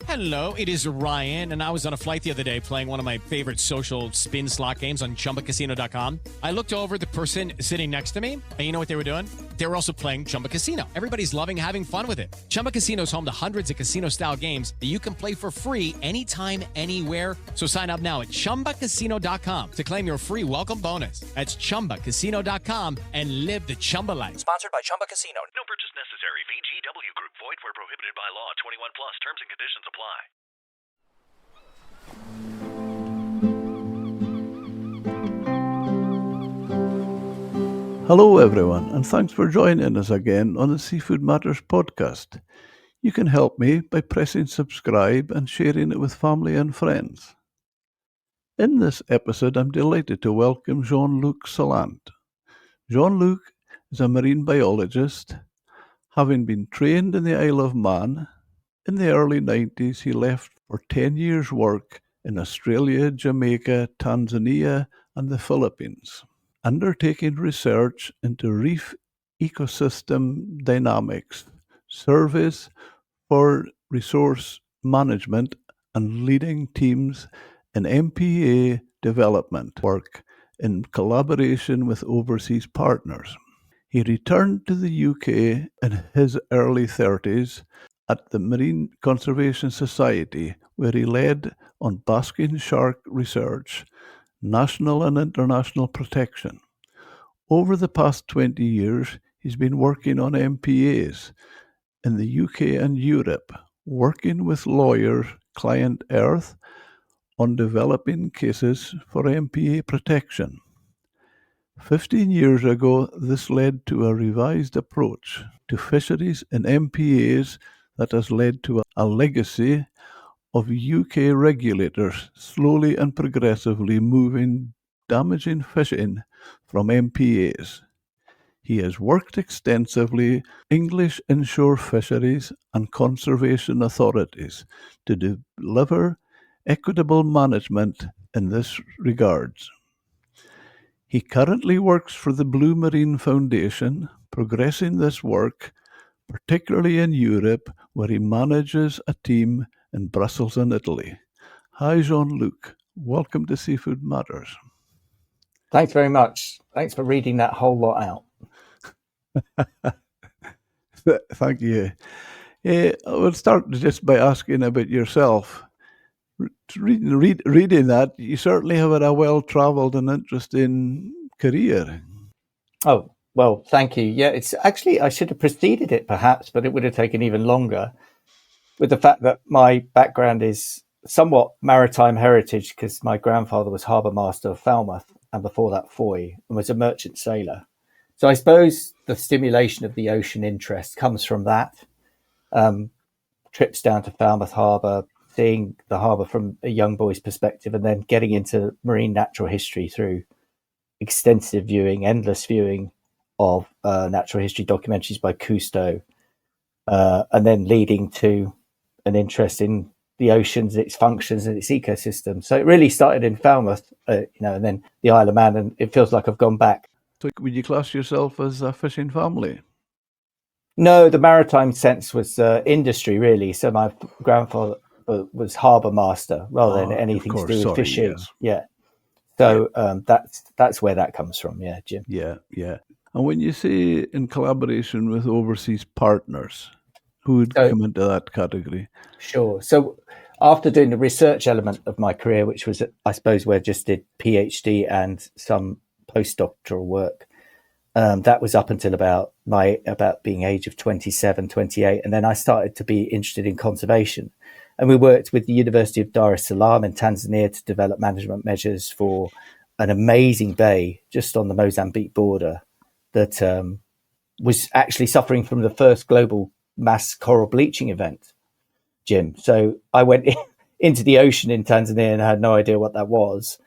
Hello, it is Ryan, and I was on a flight the other day playing one of my favorite social spin slot games on ChumbaCasino.com. I looked over at the person sitting next to me, and you know what they were doing? They were also playing Chumba Casino. Everybody's loving having fun with it. Chumba Casino is home to hundreds of casino-style games that you can play for free anytime, anywhere. So sign up now at ChumbaCasino.com to claim your free welcome bonus. That's ChumbaCasino.com and live the Chumba life. Sponsored by Chumba Casino. No purchase necessary. VGW Group. Void where prohibited by law. 21 plus. Terms and conditions apply. Hello everyone, and thanks for joining us again on the Seafood Matters podcast. You can help me by pressing subscribe and sharing it with family and friends. In this episode, I'm delighted to welcome Jean-Luc Solandt. Jean-Luc is a marine biologist. Having been trained in the Isle of Man, in the early 90s he left for 10 years' work in Australia, Jamaica, Tanzania and the Philippines, undertaking research into reef ecosystem dynamics, surveys for resource management and leading teams in MPA development work in collaboration with overseas partners. He returned to the UK in his early 30s at the Marine Conservation Society, where he led on basking shark research, national and international protection. Over the past 20 years, he's been working on MPAs in the UK and Europe, working with lawyer client Earth on developing cases for MPA protection. 15 years ago, this led to a revised approach to fisheries in MPAs that has led to a legacy of UK regulators slowly and progressively moving damaging fishing from MPAs. He has worked extensively with English inshore fisheries and conservation authorities to deliver equitable management in this regards. He currently works for the Blue Marine Foundation, progressing this work, particularly in Europe, where he manages a team in Brussels and Italy. Hi, Jean-Luc. Welcome to Seafood Matters. Thanks very much. Thanks for reading that whole lot out. Thank you. I will start just by asking about yourself. Reading that, you certainly have had a well-travelled and interesting career. Oh, well, thank you. Yeah, it's actually, I should have preceded it perhaps, but it would have taken even longer with the fact that my background is somewhat maritime heritage because my grandfather was harbour master of Falmouth and before that Foy and was a merchant sailor. So I suppose the stimulation of the ocean interest comes from that. Trips down to Falmouth Harbour, seeing the harbour from a young boy's perspective, and then getting into marine natural history through extensive viewing, endless viewing of natural history documentaries by Cousteau, and then leading to an interest in the oceans, its functions and its ecosystem. So it really started in Falmouth, and then the Isle of Man, and it feels like I've gone back. So would you class yourself as a fishing family? No, the maritime sense was industry, really. So my grandfather was harbour master rather than anything to do with fishing. Yes. Yeah. So that's where that comes from. Yeah, Jim. Yeah. And when you say in collaboration with overseas partners, who would come into that category? Sure. So after doing the research element of my career, which was, I suppose, where I just did PhD and some postdoctoral work, that was up until about being age of 27, 28. And then I started to be interested in conservation. And we worked with the University of Dar es Salaam in Tanzania to develop management measures for an amazing bay just on the Mozambique border that was actually suffering from the first global mass coral bleaching event, Jim. So I went into the ocean in Tanzania and I had no idea what that was.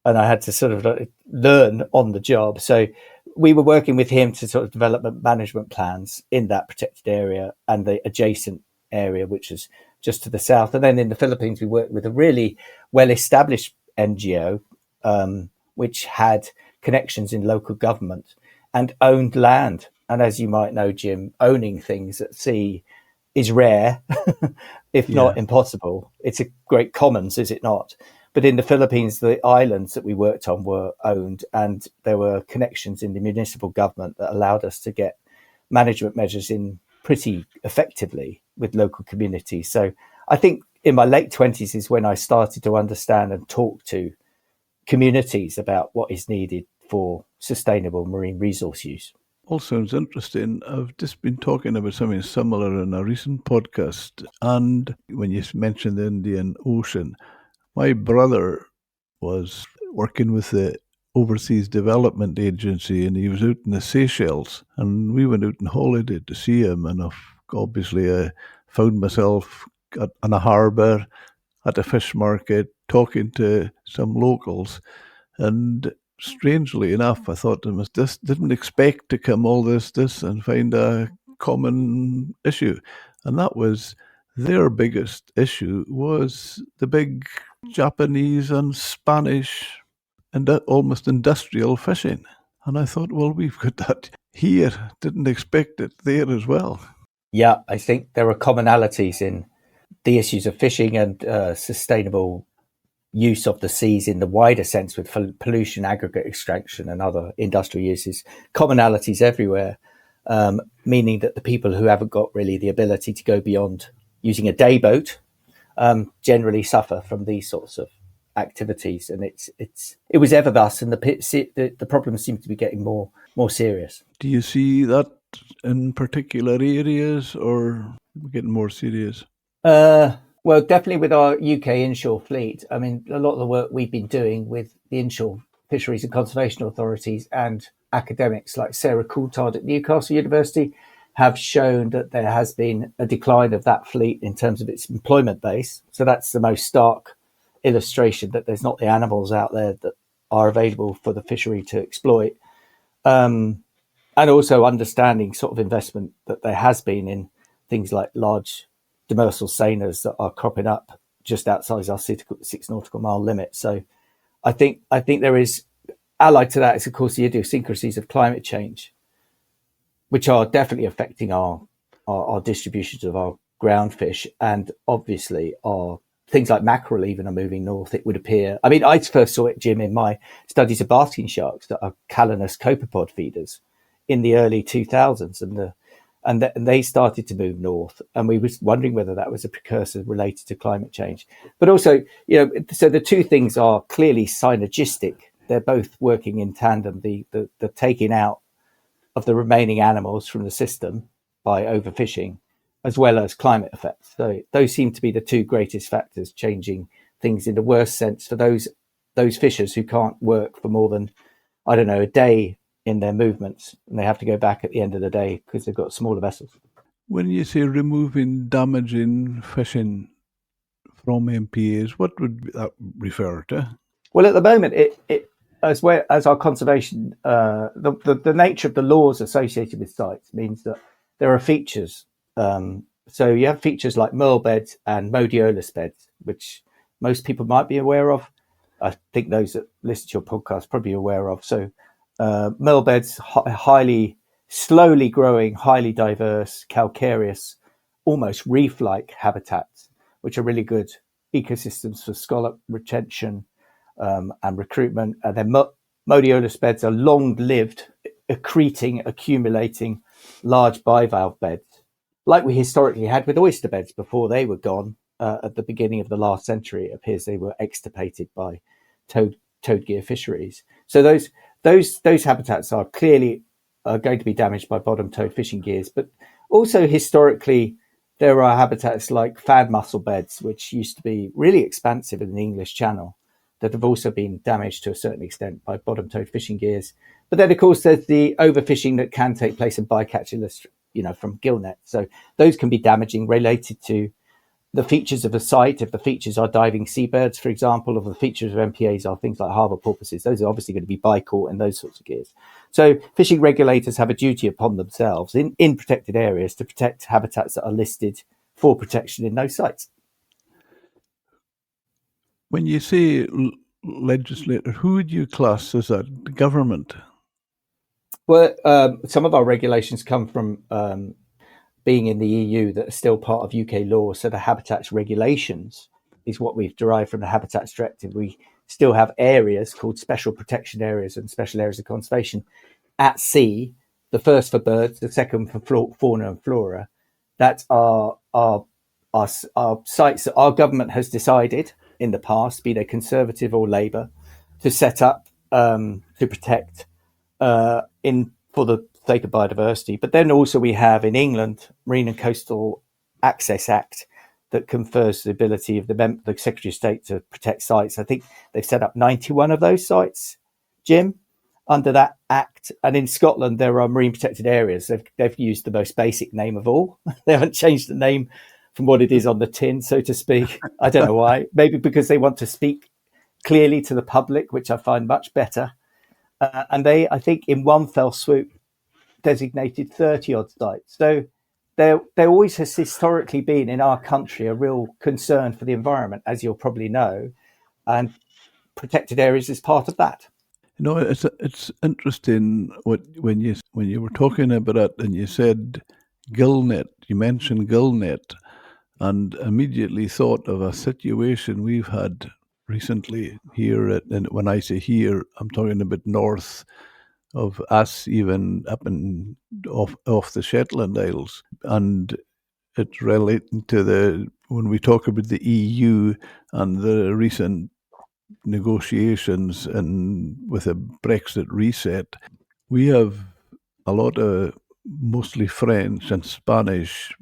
And I had to sort of learn on the job. So we were working with him to sort of develop management plans in that protected area and the adjacent area, which is just to the south. And then in the Philippines, we worked with a really well-established NGO, which had connections in local government and owned land. And as you might know, Jim, owning things at sea is rare, if not impossible. It's a great commons, is it not? But in the Philippines, the islands that we worked on were owned, and there were connections in the municipal government that allowed us to get management measures in pretty effectively with local communities. So I think in my late 20s is when I started to understand and talk to communities about what is needed for sustainable marine resource use. All sounds interesting. I've just been talking about something similar in a recent podcast. And when you mentioned the Indian Ocean, my brother was working with the Overseas Development Agency, and he was out in the Seychelles, and we went out on holiday to see him. And obviously I found myself on a harbour, at a fish market, talking to some locals. And strangely enough, I thought didn't expect to come all this and find a common issue. And that was their biggest issue was the big Japanese and Spanish and almost industrial fishing. And I thought, well, we've got that here. Didn't expect it there as well. Yeah, I think there are commonalities in the issues of fishing and sustainable use of the seas in the wider sense with pollution, aggregate extraction and other industrial uses. Commonalities everywhere, meaning that the people who haven't got really the ability to go beyond using a day boat generally suffer from these sorts of activities, and it was ever thus, and the problems seem to be getting more serious. Do you see that in particular areas, or getting more serious? Well, definitely with our UK inshore fleet. I mean, a lot of the work we've been doing with the inshore fisheries and conservation authorities and academics like Sarah Coulthard at Newcastle University have shown that there has been a decline of that fleet in terms of its employment base. So that's the most stark illustration that there's not the animals out there that are available for the fishery to exploit. And also understanding sort of investment that there has been in things like large demersal seiners that are cropping up just outside our 6 nautical mile limit. So I think there is, allied to that is, of course, the idiosyncrasies of climate change, which are definitely affecting our distributions of our ground fish, and obviously our things like mackerel even are moving north, it would appear. I mean, I first saw it, Jim, in my studies of basking sharks that are calanus copepod feeders in the early 2000s, and they started to move north, and we was wondering whether that was a precursor related to climate change. But also, so the two things are clearly synergistic. They're both working in tandem. The taking out of the remaining animals from the system by overfishing, as well as climate effects. So those seem to be the two greatest factors changing things in the worst sense for those fishers who can't work for more than, I don't know, a day in their movements, and they have to go back at the end of the day because they've got smaller vessels. When you say removing damaging fishing from MPAs, what would that refer to? Well, at the moment, it as well as our conservation, the nature of the laws associated with sites means that there are features. So you have features like merle beds and modiolus beds, which most people might be aware of. I think those that listen to your podcast probably aware of. So merle beds, highly, slowly growing, highly diverse, calcareous, almost reef-like habitats, which are really good ecosystems for scallop retention and recruitment. And then modiolus beds are long-lived, accumulating large bivalve beds, like we historically had with oyster beds before they were gone at the beginning of the last century. It appears they were extirpated by toad gear fisheries. So those habitats are clearly going to be damaged by bottom toad fishing gears. But also historically, there are habitats like fan mussel beds, which used to be really expansive in the English Channel, that have also been damaged to a certain extent by bottom toad fishing gears. But then, of course, there's the overfishing that can take place in bycatch, from gill net. So those can be damaging, related to the features of a site. If the features are diving seabirds, for example, or the features of MPAs are things like harbour porpoises, those are obviously going to be by-caught in those sorts of gears. So fishing regulators have a duty upon themselves in protected areas to protect habitats that are listed for protection in those sites. When you say legislator, who would you class as a government? Well, some of our regulations come from being in the EU that are still part of UK law. So the habitats regulations is what we've derived from the Habitats Directive. We still have areas called special protection areas and special areas of conservation at sea. The first for birds, the second for fauna and flora. That's our sites that our government has decided in the past, be they Conservative or Labour, to set up to protect for the sake of biodiversity. But then also we have in England Marine and Coastal Access Act that confers the ability of the Secretary of State to protect sites. I think they've set up 91 of those sites, Jim, under that act. And in Scotland, there are marine protected areas. They've used the most basic name of all. They haven't changed the name from what it is on the tin, so to speak. I don't know why. Maybe because they want to speak clearly to the public, which I find much better. And they, I think, in one fell swoop, designated 30 odd sites. So there always has historically been in our country a real concern for the environment, as you'll probably know, and protected areas is part of that. You know, it's interesting when you were talking about it and you said gillnet, you mentioned gillnet, and immediately thought of a situation we've had recently here. And when I say here, I'm talking about north of us, even up and off the Shetland Isles, and it's relating to when we talk about the EU and the recent negotiations and with a Brexit reset, we have a lot of mostly French and Spanish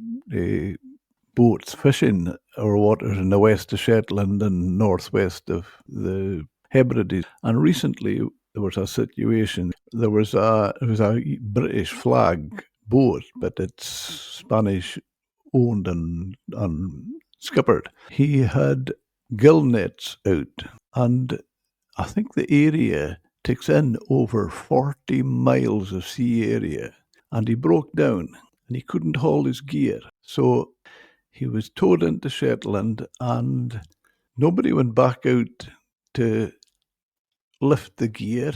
boats fishing our waters in the west of Shetland and northwest of the Hebrides. And recently there was a situation, it was a British flag boat, but it's Spanish owned and skippered. He had gill nets out, and I think the area takes in over 40 miles of sea area, and he broke down and he couldn't haul his gear. So he was towed into Shetland, and nobody went back out to lift the gear.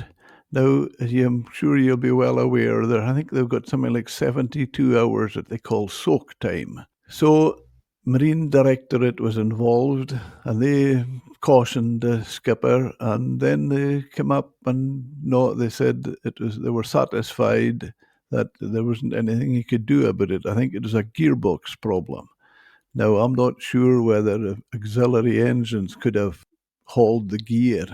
Now, as I'm sure you'll be well aware, I think they've got something like 72 hours that they call soak time. So Marine Directorate was involved, and they cautioned the skipper, and then they came up and they said they were satisfied that there wasn't anything he could do about it. I think it was a gearbox problem. Now, I'm not sure whether auxiliary engines could have hauled the gear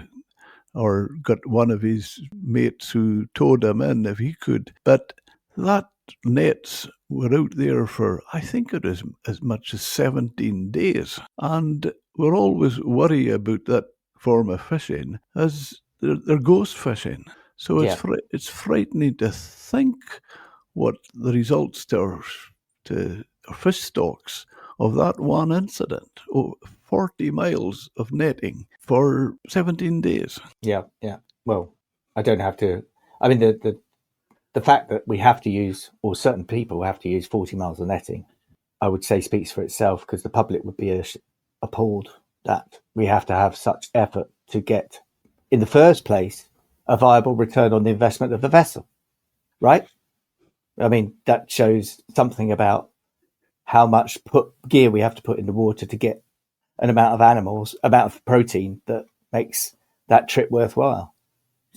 or got one of his mates who towed him in if he could. But that nets were out there for, I think it is as much as 17 days. And we're always worried about that form of fishing as they're ghost fishing. So it's frightening to think what the results to our fish stocks of that one incident. 40 miles of netting for 17 days. Yeah. Well, I don't have to. I mean, the fact that we have to use, or certain people have to use 40 miles of netting, I would say speaks for itself, because the public would be appalled that we have to have such effort to get, in the first place, a viable return on the investment of the vessel, right? I mean, that shows something about how much gear we have to put in the water to get an amount of protein that makes that trip worthwhile.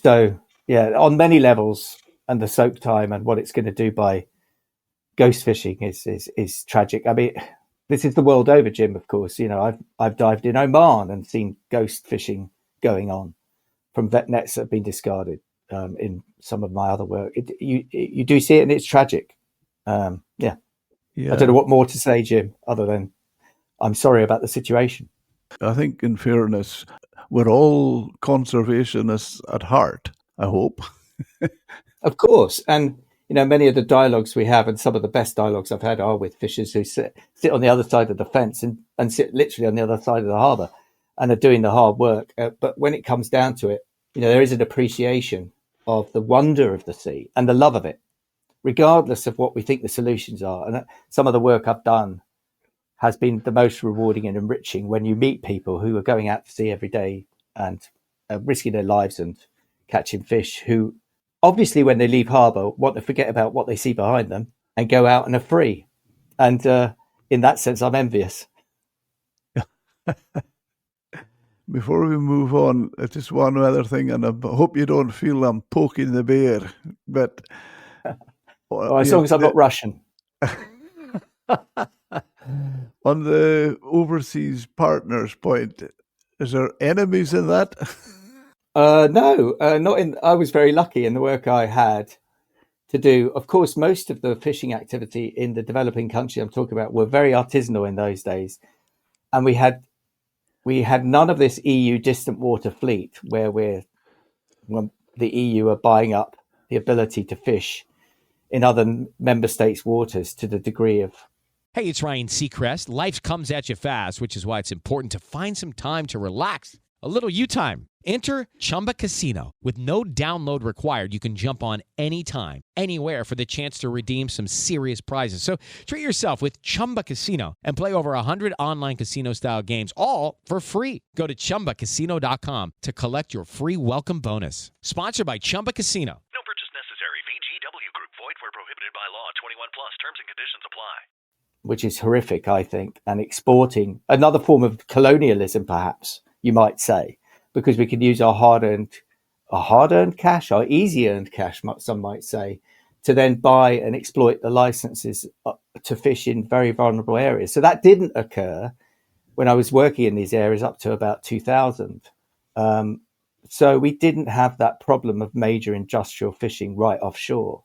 So, yeah, on many levels, and the soak time and what it's going to do by ghost fishing is tragic. I mean, this is the world over, Jim, of course. You know, I've dived in Oman and seen ghost fishing going on from vet nets that have been discarded in some of my other work. You do see it, and it's tragic. Yeah. I don't know what more to say, Jim, other than I'm sorry about the situation. I think, in fairness, we're all conservationists at heart, I hope. Of course. And, you know, many of the dialogues we have, and some of the best dialogues I've had, are with fishers who sit on the other side of the fence and sit literally on the other side of the harbour and are doing the hard work. But when it comes down to it, you know, there is an appreciation of the wonder of the sea and the love of it, regardless of what we think the solutions are. And some of the work I've done has been the most rewarding and enriching when you meet people who are going out to sea every day and risking their lives and catching fish, who obviously when they leave harbour want to forget about what they see behind them and go out and are free. And in that sense, I'm envious. Before we move on, just one other thing, and I hope you don't feel I'm poking the bear, but Well, as long as I'm not Russian. On the overseas partners point, is there enemies in that? No, not in. I was very lucky in the work I had to do. Of course, most of the fishing activity in the developing country I'm talking about were very artisanal in those days, and we had none of this EU distant water fleet where when the EU are buying up the ability to fish in other member states' waters to the degree of. Hey, it's Ryan Seacrest. Life comes at you fast, which is why it's important to find some time to relax. A little you time. Enter Chumba Casino. With no download required, you can jump on anytime, anywhere for the chance to redeem some serious prizes. So treat yourself with Chumba Casino and play over 100 online casino-style games, all for free. Go to ChumbaCasino.com to collect your free welcome bonus. Sponsored by Chumba Casino. No purchase necessary. VGW Group. Void where prohibited by law. 21 plus. Terms and conditions apply. Which is horrific, I think, and exporting another form of colonialism, perhaps you might say, because we can use our hard-earned cash, our easy-earned cash, some might say, to then buy and exploit the licenses to fish in very vulnerable areas. So that didn't occur when I was working in these areas up to about 2000. So we didn't have that problem of major industrial fishing right offshore.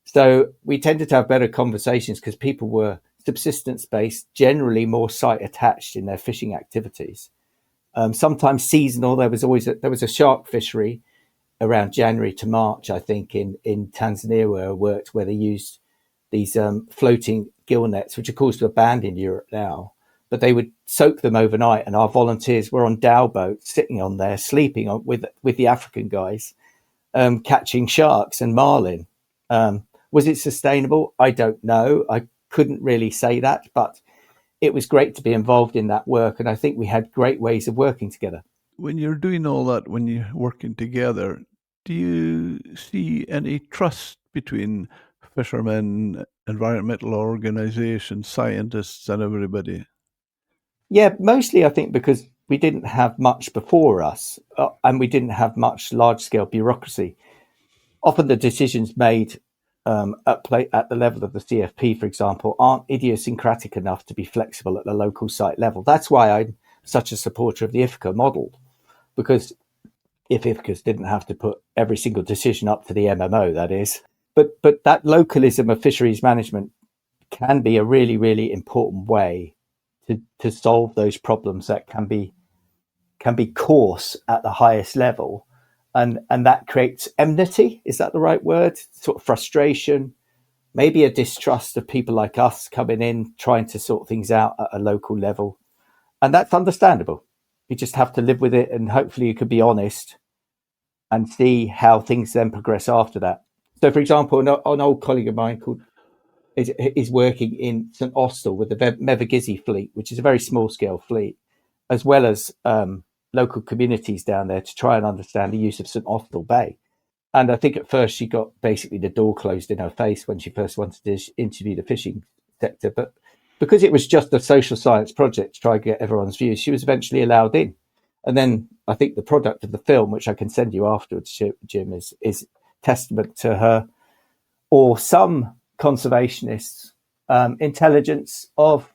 So we tended to have better conversations because people were subsistence-based, generally more site-attached in their fishing activities. Sometimes seasonal. There was a shark fishery around January to March, I think, in Tanzania where I worked, where they used these floating gill nets, which of course are banned in Europe now, but they would soak them overnight, and our volunteers were on dhow boats sitting on there, sleeping on with the African guys, catching sharks and marlin. Was it sustainable? I don't know. I couldn't really say that, but it was great to be involved in that work. And I think we had great ways of working together. When you're doing all that, when you're working together, do you see any trust between fishermen, environmental organizations, scientists, and everybody? Yeah, mostly I think because we didn't have much before us and we didn't have much large-scale bureaucracy. Often the decisions made at the level of the CFP, for example, aren't idiosyncratic enough to be flexible at the local site level. That's why I'm such a supporter of the IFCA model, because if IFCAs didn't have to put every single decision up to the MMO, that is. But that localism of fisheries management can be a really, really important way to solve those problems that can be coarse at the highest level. And that creates enmity. Is that the right word? Sort of frustration, maybe a distrust of people like us coming in, trying to sort things out at a local level. And that's understandable. You just have to live with it. And hopefully you could be honest and see how things then progress after that. So, for example, an old colleague of mine is working in St Austell with the Mevagissey fleet, which is a very small scale fleet, as well as local communities down there to try and understand the use of St Austell Bay. And I think at first she got basically the door closed in her face when she first wanted to interview the fishing sector. But because it was just a social science project to try and get everyone's views, she was eventually allowed in. And then I think the product of the film, which I can send you afterwards, Jim, is testament to her or some conservationists' intelligence of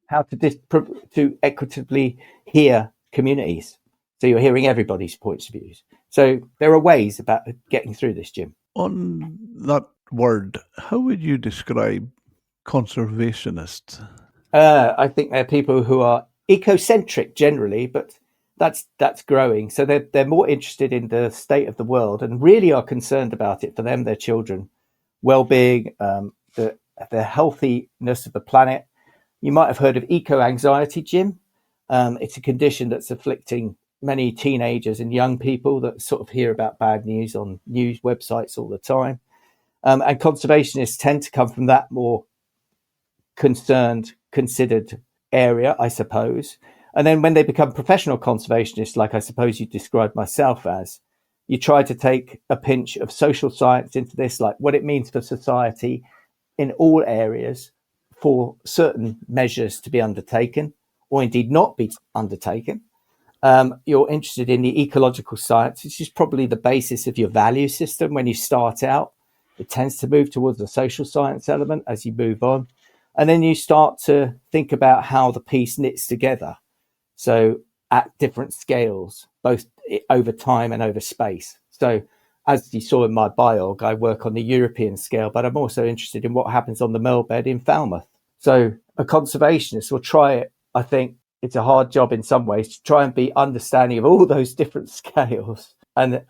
how to equitably hear communities. So you're hearing everybody's points of views. So there are ways about getting through this, Jim. On that word, how would you describe conservationists? I think they're people who are ecocentric generally, but that's growing. So they're more interested in the state of the world and really are concerned about it for them, their children, well-being, the healthiness of the planet. You might have heard of eco-anxiety, Jim. It's a condition that's afflicting many teenagers and young people that sort of hear about bad news on news websites all the time. And conservationists tend to come from that more considered area, I suppose. And then when they become professional conservationists, like I suppose you described myself as, you try to take a pinch of social science into this, like what it means for society in all areas for certain measures to be undertaken, or indeed not be undertaken. You're interested in the ecological science, which is probably the basis of your value system when you start out. It tends to move towards the social science element as you move on. And then you start to think about how the piece knits together. So at different scales, both over time and over space. So as you saw in my biog, I work on the European scale, but I'm also interested in what happens on the Merlbed in Falmouth. So a conservationist will try it. I think it's a hard job in some ways to try and be understanding of all those different scales and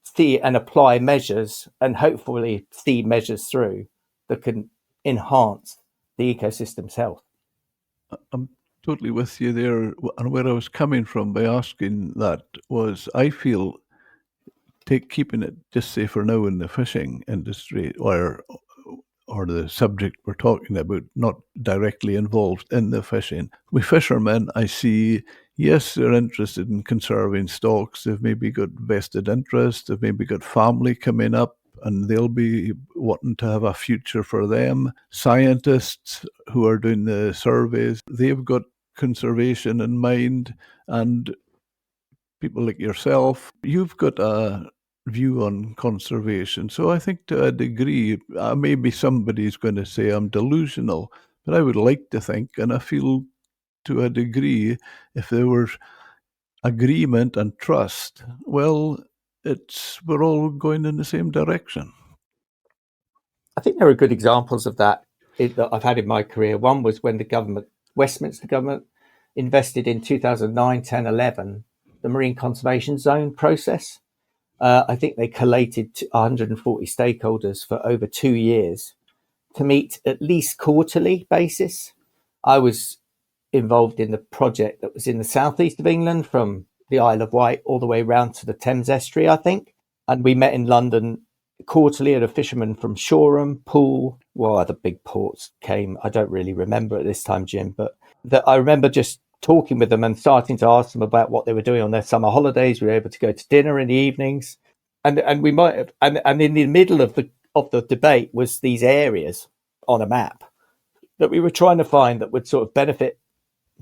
see and apply measures and hopefully see measures through that can enhance the ecosystem's health. I'm totally with you there. And where I was coming from by asking that was, I feel keeping it just say for now in the fishing industry or the subject we're talking about, not directly involved in the fishing. With fishermen, I see, yes, they're interested in conserving stocks. They've maybe got vested interest. They've maybe got family coming up and they'll be wanting to have a future for them. Scientists who are doing the surveys, they've got conservation in mind. And people like yourself, you've got a view on conservation. So I think to a degree, maybe somebody's going to say I'm delusional, but I would like to think, and I feel to a degree, if there were agreement and trust, well, we're all going in the same direction. I think there are good examples of that I've had in my career. One was when the Westminster government, invested in 2009, 10, 11, the Marine Conservation Zone process. I think they collated 140 stakeholders for over 2 years to meet at least quarterly basis. I was involved in the project that was in the southeast of England from the Isle of Wight all the way round to the Thames Estuary, I think. And we met in London quarterly at a fisherman from Shoreham, Poole. Well, other big ports came. I don't really remember at this time, Jim, but I remember just talking with them and starting to ask them about what they were doing on their summer holidays. We were able to go to dinner in the evenings, and we might have, and in the middle of the debate was these areas on a map that we were trying to find that would sort of benefit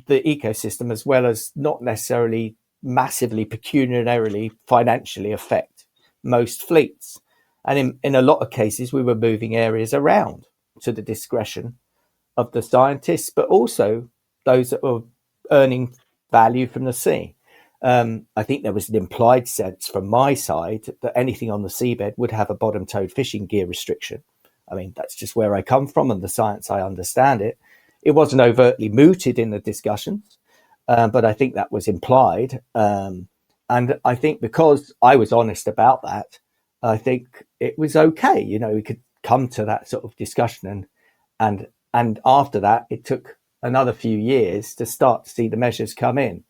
the ecosystem as well as not necessarily massively pecuniarily financially affect most fleets. And in a lot of cases, we were moving areas around to the discretion of the scientists, but also those that were earning value from the sea. I think there was an implied sense from my side that anything on the seabed would have a bottom-towed fishing gear restriction. I mean, that's just where I come from and the science, I understand it. It wasn't overtly mooted in the discussions, but I think that was implied. And I think because I was honest about that, I think it was okay. You know, we could come to that sort of discussion. And after that, it took another few years to start to see the measures come in.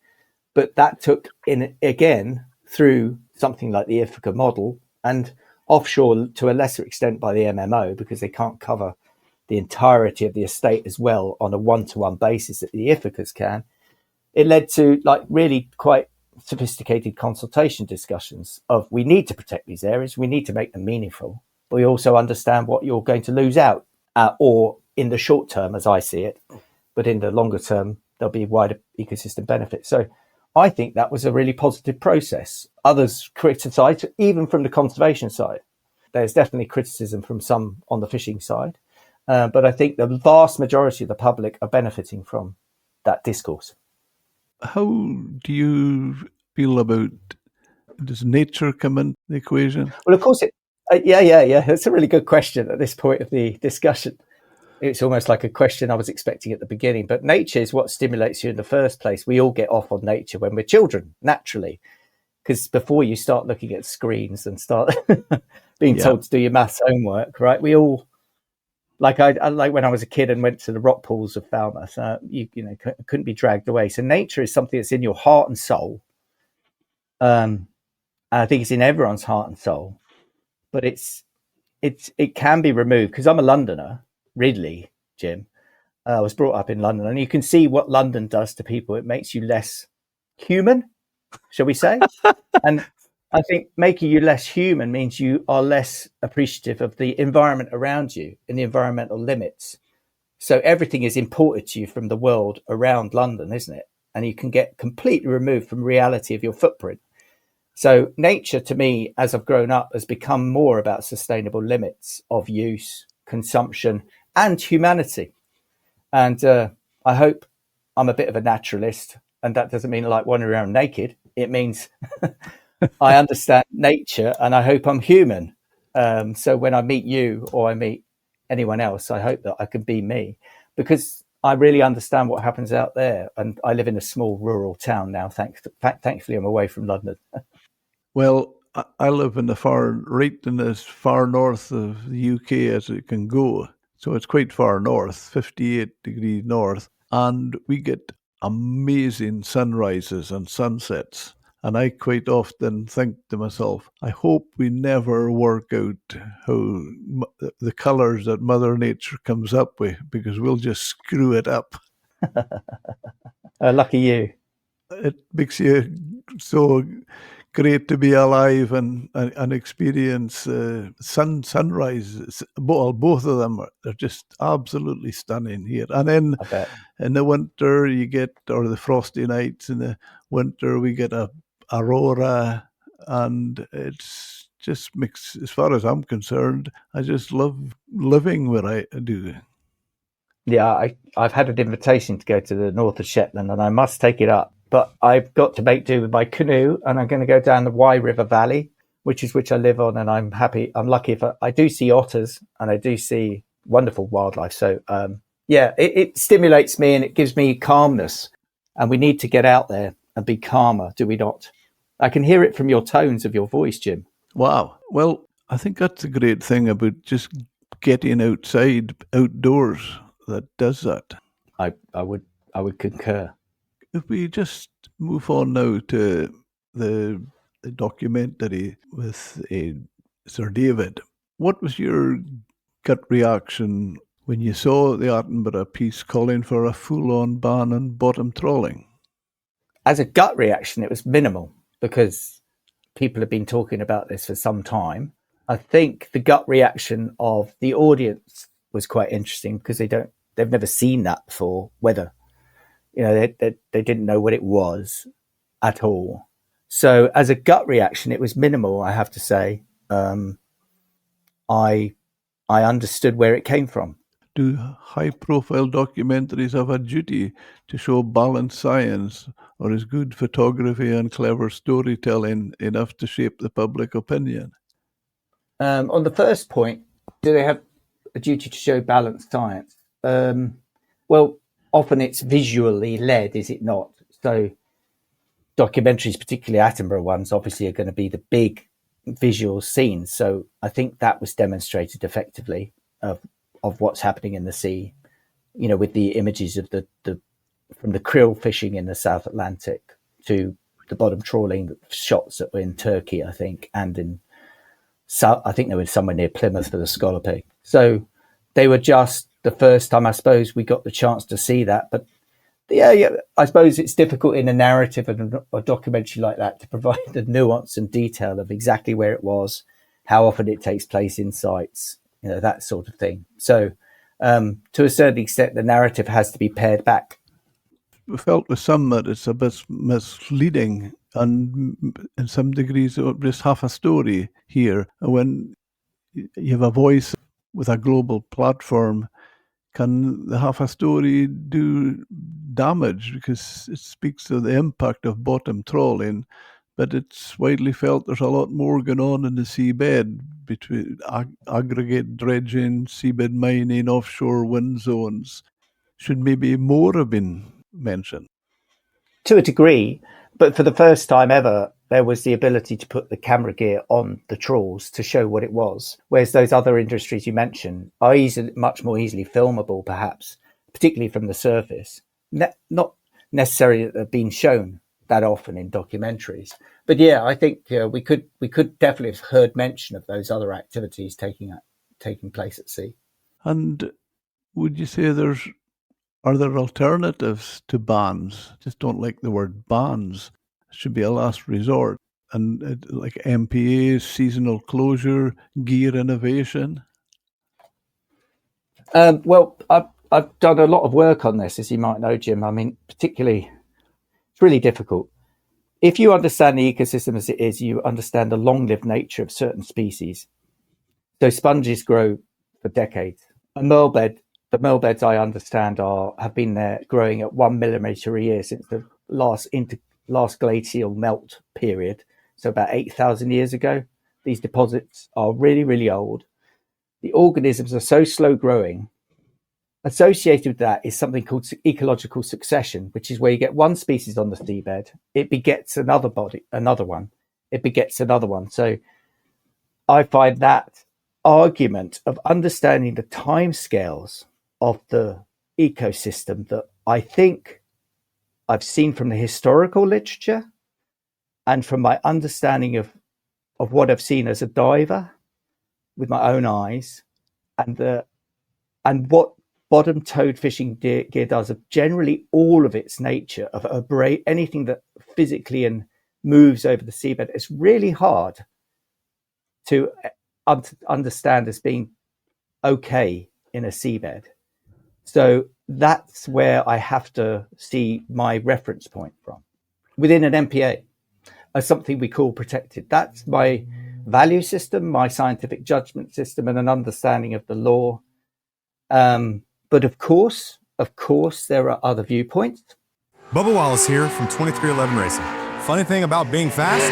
But that took in again through something like the Ithaca model and offshore to a lesser extent by the MMO, because they can't cover the entirety of the estate as well on a one-to-one basis that the Ithacas can. It led to like really quite sophisticated consultation discussions of we need to protect these areas, we need to make them meaningful, but we also understand what you're going to lose out or in the short term, as I see it, but in the longer term, there'll be wider ecosystem benefits. So I think that was a really positive process. Others criticise, even from the conservation side. There's definitely criticism from some on the fishing side, but I think the vast majority of the public are benefiting from that discourse. How do you feel about, does nature come in the equation? Well, of course, yeah. That's a really good question at this point of the discussion. It's almost like a question I was expecting at the beginning, but nature is what stimulates you in the first place. We all get off on nature when we're children, naturally, because before you start looking at screens and start being told to do your maths homework, right? We all, like I like when I was a kid and went to the rock pools of Falmouth, you know, couldn't be dragged away. So nature is something that's in your heart and soul. And I think it's in everyone's heart and soul, but it can be removed, because I'm a Londoner, Ridley, Jim. I was brought up in London, and you can see what London does to people. It makes you less human, shall we say? And I think making you less human means you are less appreciative of the environment around you and the environmental limits. So everything is imported to you from the world around London, isn't it? And you can get completely removed from reality of your footprint. So nature, to me, as I've grown up, has become more about sustainable limits of use, consumption, and humanity. And I hope I'm a bit of a naturalist, and that doesn't mean I like wandering around naked. It means I understand nature, and I hope I'm human. So when I meet you or I meet anyone else, I hope that I can be me, because I really understand what happens out there. And I live in a small rural town now. Thankfully, I'm away from London. Well, I live in right in as far north of the UK as it can go. So it's quite far north, 58 degrees north. And we get amazing sunrises and sunsets. And I quite often think to myself, I hope we never work out how the colours that Mother Nature comes up with, because we'll just screw it up. Lucky you. It makes you so great to be alive and experience sunrise. Both of them are just absolutely stunning here. And then in the winter you get, or the frosty nights in the winter, we get a aurora, and it's just makes, as far as I'm concerned, I just love living where I do. Yeah, I've had an invitation to go to the north of Shetland, and I must take it up. But I've got to make do with my canoe, and I'm going to go down the Wye River Valley, which I live on, and I'm happy. I'm lucky if I do see otters, and I do see wonderful wildlife. So, it stimulates me and it gives me calmness. And we need to get out there and be calmer, do we not? I can hear it from your tones of your voice, Jim. Wow. Well, I think that's a great thing about just getting outdoors, that does that. I would concur. If we just move on now to the documentary with Sir David, what was your gut reaction when you saw the Attenborough piece calling for a full-on ban on bottom trawling? As a gut reaction, it was minimal, because people have been talking about this for some time. I think the gut reaction of the audience was quite interesting, because they've never seen that before, whether they didn't know what it was at all. So as a gut reaction, it was minimal, I have to say. I understood where it came from. Do high-profile documentaries have a duty to show balanced science, or is good photography and clever storytelling enough to shape the public opinion? On the first point, do they have a duty to show balanced science? Well, often it's visually led, is it not? So documentaries, particularly Attenborough ones, obviously are going to be the big visual scenes. So I think that was demonstrated effectively of what's happening in the sea, with the images of the from the krill fishing in the South Atlantic to the bottom trawling shots that were in Turkey, I think, and I think they were somewhere near Plymouth for the scalloping. So they were just the first time, I suppose, we got the chance to see that. But yeah, I suppose it's difficult in a narrative and a documentary like that to provide the nuance and detail of exactly where it was, how often it takes place in sites, that sort of thing. So to a certain extent, the narrative has to be pared back. I felt with some that it's a bit misleading, and in some degrees just half a story here. When you have a voice with a global platform, can the half a story do damage, because it speaks of the impact of bottom trawling, but it's widely felt there's a lot more going on in the seabed, between aggregate dredging, seabed mining, offshore wind zones. Should maybe more have been mentioned? To a degree, but for the first time ever, there was the ability to put the camera gear on the trawls to show what it was, whereas those other industries you mentioned are much more easily filmable, perhaps, particularly from the surface. Not necessarily that they've been shown that often in documentaries. But yeah, I think we could definitely have heard mention of those other activities taking place at sea. And would you say are there alternatives to bans? Just don't like the word bans. It should be a last resort. And like MPAs, seasonal closure, gear innovation. Well, I've done a lot of work on this, as you might know, Jim. I mean, particularly, it's really difficult. If you understand the ecosystem as it is, you understand the long-lived nature of certain species. So sponges grow for decades. The merle beds I understand have been there growing at 1 millimeter a year since the last glacial melt period. So about 8,000 years ago. These deposits are really, really old. The organisms are so slow growing. Associated with that is something called ecological succession, which is where you get one species on the seabed, it begets another one, it begets another one. So I find that argument of understanding the timescales of the ecosystem that I think I've seen from the historical literature and from my understanding of what I've seen as a diver with my own eyes, and what bottom-towed fishing gear does of generally all of its nature of anything that physically and moves over the seabed. It's really hard to understand as being okay in a seabed. So that's where I have to see my reference point from within an MPA as something we call protected. That's my value system, my scientific judgment system, and an understanding of the law. But of course, there are other viewpoints. Bubba Wallace here from 2311 Racing. Funny thing about being fast,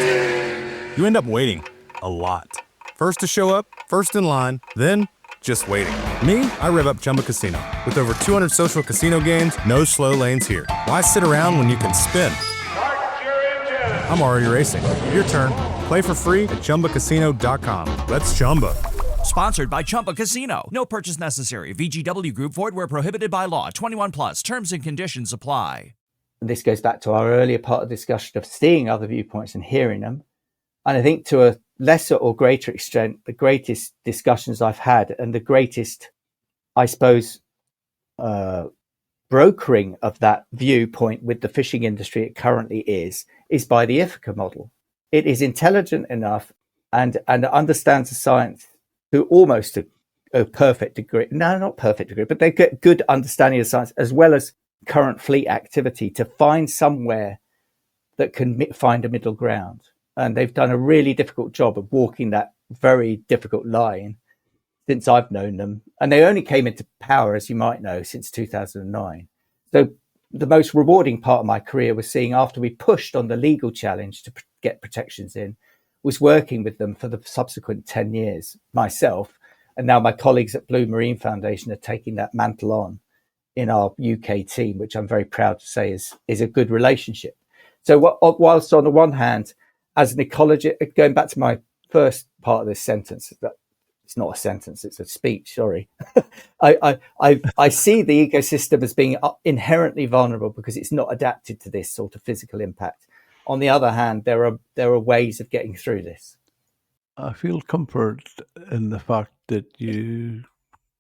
you end up waiting a lot. First to show up, first in line, then just waiting. Me, I rev up Chumba Casino. With over 200 social casino games, no slow lanes here. Why sit around when you can spin? I'm already racing. Your turn. Play for free at ChumbaCasino.com. Let's Chumba. Sponsored by Chumba Casino. No purchase necessary. VGW Group. Void where prohibited by law. 21 plus. Terms and conditions apply. This goes back to our earlier part of the discussion of seeing other viewpoints and hearing them. And I think to a lesser or greater extent, the greatest discussions I've had and the greatest, I suppose, brokering of that viewpoint with the fishing industry it currently is by the Ithaca model. It is intelligent enough and understands the science to almost a perfect degree. No, not perfect degree, but they get good understanding of science as well as current fleet activity to find somewhere that can find a middle ground. And they've done a really difficult job of walking that very difficult line since I've known them. And they only came into power, as you might know, since 2009. So the most rewarding part of my career was seeing after we pushed on the legal challenge to get protections in, was working with them for the subsequent 10 years myself. And now my colleagues at Blue Marine Foundation are taking that mantle on in our UK team, which I'm very proud to say is a good relationship. So whilst on the one hand, as an ecologist, going back to my first part of this sentence, it's not a sentence, it's a speech, sorry. I see the ecosystem as being inherently vulnerable because it's not adapted to this sort of physical impact. On the other hand, there are ways of getting through this. I feel comfort in the fact that you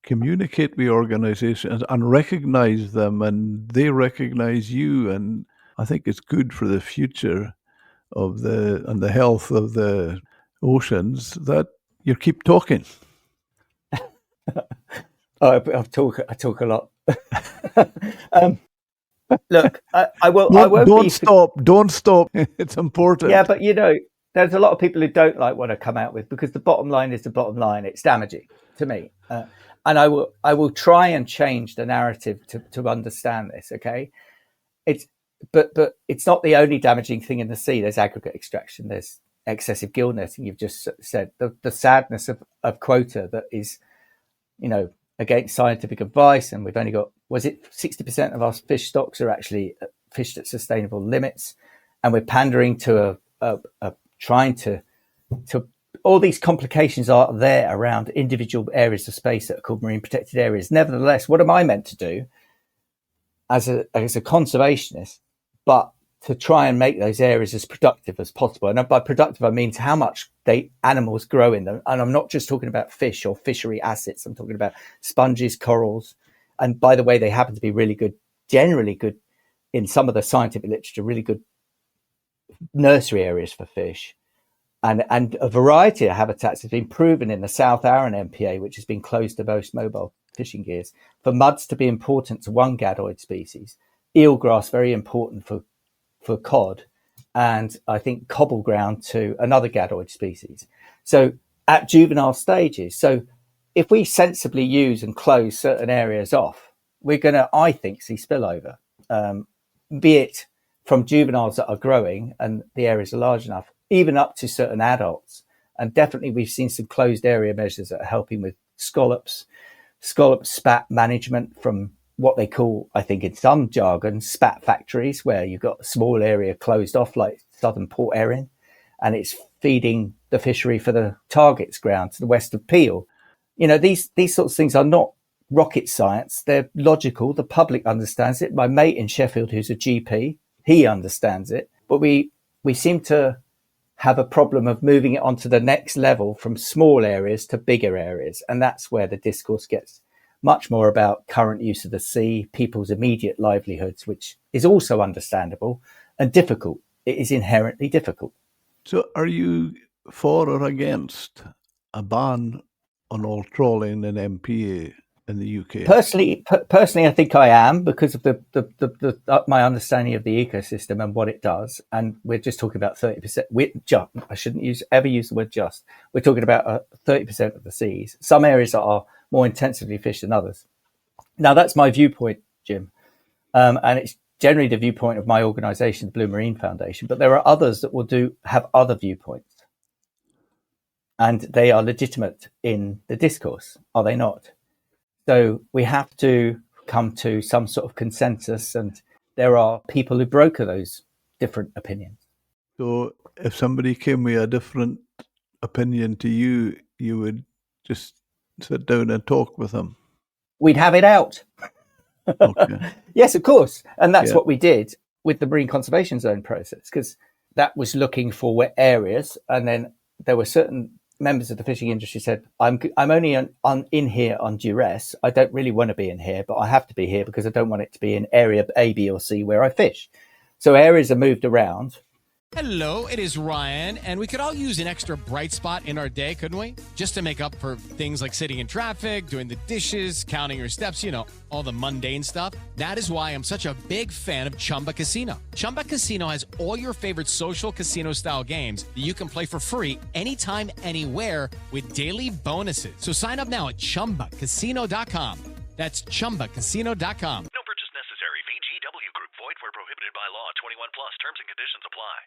communicate with organizations and recognize them and they recognize you. And I think it's good for the future of the health of the oceans that you keep talking. I talk a lot. Look, I won't. Don't stop. It's important. Yeah, but there's a lot of people who don't like what I come out with because the bottom line is the bottom line. It's damaging to me, and I will try and change the narrative to understand this. Okay, but it's not the only damaging thing in the sea. There's aggregate extraction. There's excessive gill netting. You've just said the sadness of quota that is, against scientific advice, and we've only got, was it 60% of our fish stocks are actually fished at sustainable limits, and we're pandering to trying to all these complications are there around individual areas of space that are called marine protected areas. Nevertheless, what am I meant to do as a conservationist, but to try and make those areas as productive as possible? And by productive, I mean how much animals grow in them. And I'm not just talking about fish or fishery assets. I'm talking about sponges, corals. And by the way, they happen to be really good, generally good in some of the scientific literature, really good nursery areas for fish. And a variety of habitats has been proven in the South Arran MPA, which has been closed to most mobile fishing gears, for muds to be important to one gadoid species, eelgrass very important for cod, and I think cobble ground to another gadoid species. So at juvenile stages, so if we sensibly use and close certain areas off, we're going to, I think, see spillover, be it from juveniles that are growing and the areas are large enough, even up to certain adults. And definitely we've seen some closed area measures that are helping with scallop spat management from what they call, I think in some jargon, spat factories, where you've got a small area closed off like southern Port Erin, and it's feeding the fishery for the target's ground to the west of Peel. You know, these sorts of things are not rocket science. They're logical. The public understands it. My mate in Sheffield, who's a GP, he understands it. But we seem to have a problem of moving it onto the next level from small areas to bigger areas. And that's where the discourse gets much more about current use of the sea, people's immediate livelihoods, which is also understandable and difficult. It is inherently difficult. So are you for or against a ban on all trawling and MPA in the UK? Personally, I think I am, because of the my understanding of the ecosystem and what it does. And we're just talking about 30%. I shouldn't ever use the word just. We're talking about 30% of the seas. Some areas are more intensively fished than others. Now, that's my viewpoint, Jim. And it's generally the viewpoint of my organisation, the Blue Marine Foundation. But there are others that will have other viewpoints. And they are legitimate in the discourse, are they not? So we have to come to some sort of consensus, and there are people who broker those different opinions. So if somebody came with a different opinion to you, you would just sit down and talk with them? We'd have it out. Okay. Yes, of course. And that's what we did with the Marine Conservation Zone process, because that was looking for wet areas. And then there were certain members of the fishing industry said, I'm only in here on duress. I don't really want to be in here, but I have to be here because I don't want it to be in area A, B, or C where I fish. So areas are moved around. Hello, it is Ryan, and we could all use an extra bright spot in our day, couldn't we? Just to make up for things like sitting in traffic, doing the dishes, counting your steps, all the mundane stuff. That is why I'm such a big fan of Chumba Casino. Chumba Casino has all your favorite social casino-style games that you can play for free anytime, anywhere with daily bonuses. So sign up now at ChumbaCasino.com. That's ChumbaCasino.com. No purchase necessary. VGW Group. Void where prohibited by law. 21 plus. Terms and conditions apply.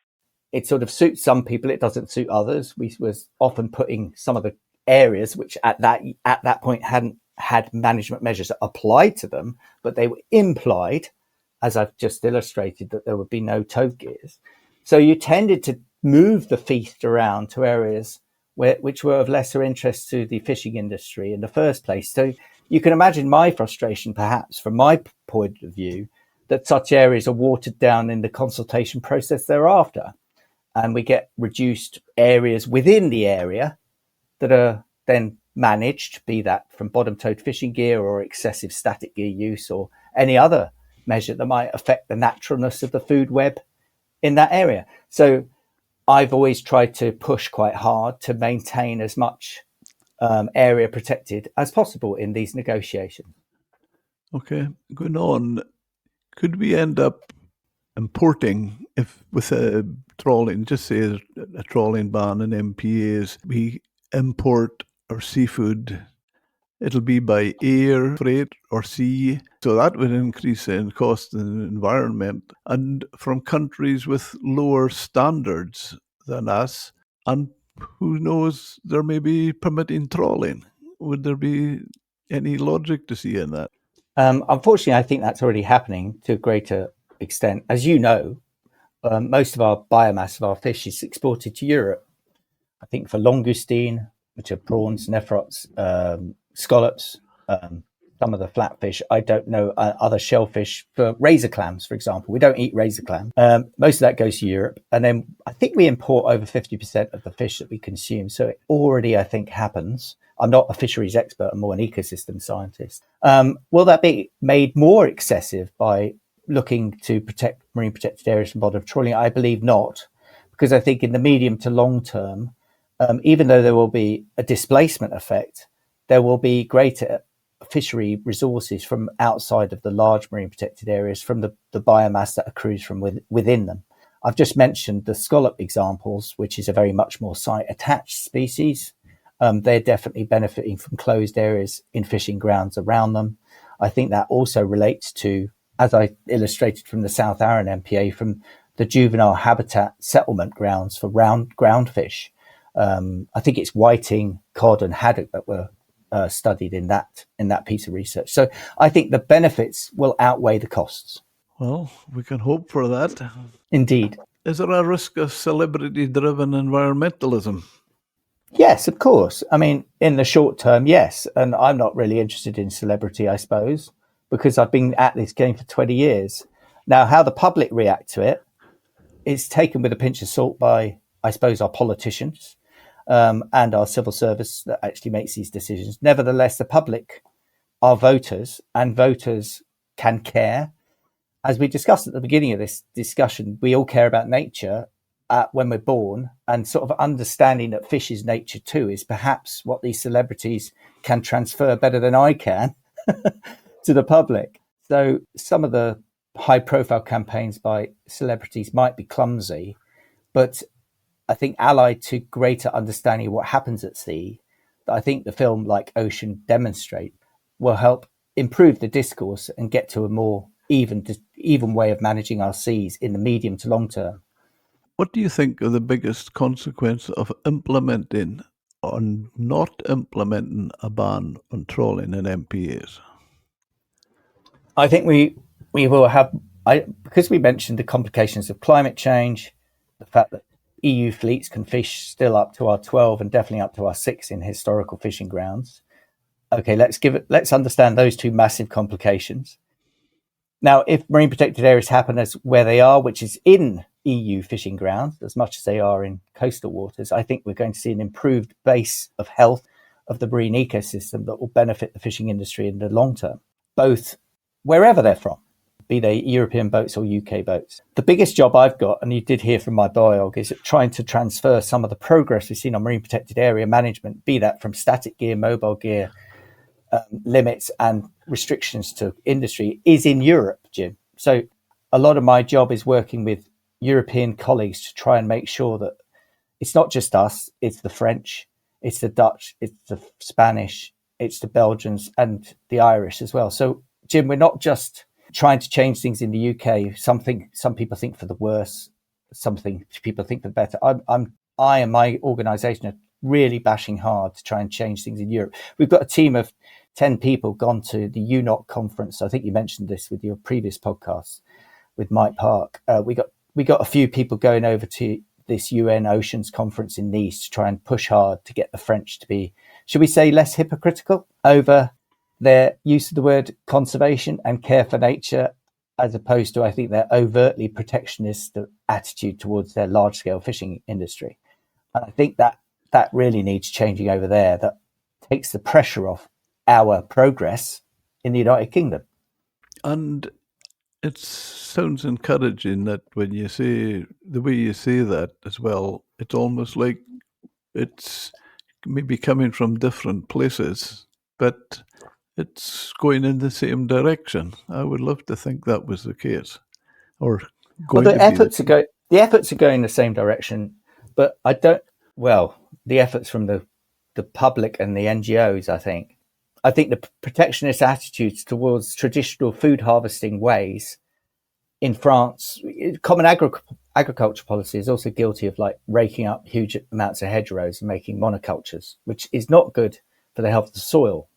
It sort of suits some people. It doesn't suit others. We was often putting some of the areas which at that point hadn't had management measures applied to them, but they were implied, as I've just illustrated, that there would be no tow gears. So you tended to move the feast around to areas which were of lesser interest to the fishing industry in the first place. So you can imagine my frustration, perhaps, from my point of view, that such areas are watered down in the consultation process thereafter. And we get reduced areas within the area that are then managed, be that from bottom-towed fishing gear or excessive static gear use or any other measure that might affect the naturalness of the food web in that area. So I've always tried to push quite hard to maintain as much area protected as possible in these negotiations. Okay, going on, could we end up importing, if with a trawling, just say a trawling ban and MPAs, we import our seafood, it'll be by air, freight, or sea. So that would increase in cost in the environment, and from countries with lower standards than us. And who knows, there may be permitting trawling. Would there be any logic to see in that? Unfortunately, I think that's already happening to a greater extent. As you know, most of our biomass of our fish is exported to Europe. I think for langoustine, which are prawns, nephrots, scallops, some of the flatfish. I don't know other shellfish. For razor clams, for example, we don't eat razor clam. Most of that goes to Europe, and then I think we import over 50% of the fish that we consume. So it already, I think, happens. I'm not a fisheries expert; I'm more an ecosystem scientist. Will that be made more excessive by looking to protect marine protected areas from bottom trawling? I believe not, because I think in the medium to long term, even though there will be a displacement effect, there will be greater fishery resources from outside of the large marine protected areas, from the biomass that accrues from within them. I've just mentioned the scallop examples, which is a very much more site-attached species. They're definitely benefiting from closed areas in fishing grounds around them. I think that also relates to, as I illustrated from the South Arran MPA, from the juvenile habitat settlement grounds for ground fish. I think it's whiting, cod and haddock that were studied in that piece of research. So I think the benefits will outweigh the costs. Well, we can hope for that. Indeed. Is there a risk of celebrity-driven environmentalism? Yes, of course. I mean, in the short term, yes. And I'm not really interested in celebrity, I suppose, because I've been at this game for 20 years. Now, how the public react to it is taken with a pinch of salt by, I suppose, our politicians and our civil service that actually makes these decisions. Nevertheless, the public are voters, and voters can care. As we discussed at the beginning of this discussion, we all care about nature when we're born, and sort of understanding that fish is nature too is perhaps what these celebrities can transfer better than I can to the public. So some of the high profile campaigns by celebrities might be clumsy, but I think allied to greater understanding of what happens at sea, I think the film like Ocean demonstrate will help improve the discourse and get to a more even way of managing our seas in the medium to long term. What do you think are the biggest consequence of implementing or not implementing a ban on trawling in MPAs? I think we will have, because we mentioned the complications of climate change, the fact that EU fleets can fish still up to our 12 and definitely up to our 6 in historical fishing grounds. Okay, let's understand those two massive complications. Now, if marine protected areas happen as where they are, which is in EU fishing grounds, as much as they are in coastal waters, I think we're going to see an improved base of health of the marine ecosystem that will benefit the fishing industry in the long term, both wherever they're from, be they European boats or UK boats. The biggest job I've got, and you did hear from my biog, is trying to transfer some of the progress we've seen on marine protected area management, be that from static gear, mobile gear, limits and restrictions to industry, is in Europe, Jim. So a lot of my job is working with European colleagues to try and make sure that it's not just us, it's the French, it's the Dutch, it's the Spanish, it's the Belgians and the Irish as well. So, Jim, we're not just trying to change things in the UK. Some people think for the worse, people think for the better. I and my organisation are really bashing hard to try and change things in Europe. We've got a team of 10 people gone to the UNOC conference. I think you mentioned this with your previous podcast with Mike Park. We got a few people going over to this UN Oceans conference in Nice to try and push hard to get the French to be, should we say, less hypocritical over their use of the word conservation and care for nature, as opposed to, I think, their overtly protectionist attitude towards their large-scale fishing industry. And I think that really needs changing over there. That takes the pressure off our progress in the United Kingdom. And it sounds encouraging that when you say, the way you say that as well, it's almost like it's maybe coming from different places, but it's going in the same direction. I would love to think that was the case. Or the efforts are going the same direction, but the efforts from the public and the NGOs, I think the protectionist attitudes towards traditional food harvesting ways in France, common agriculture policy is also guilty of like raking up huge amounts of hedgerows and making monocultures, which is not good for the health of the soil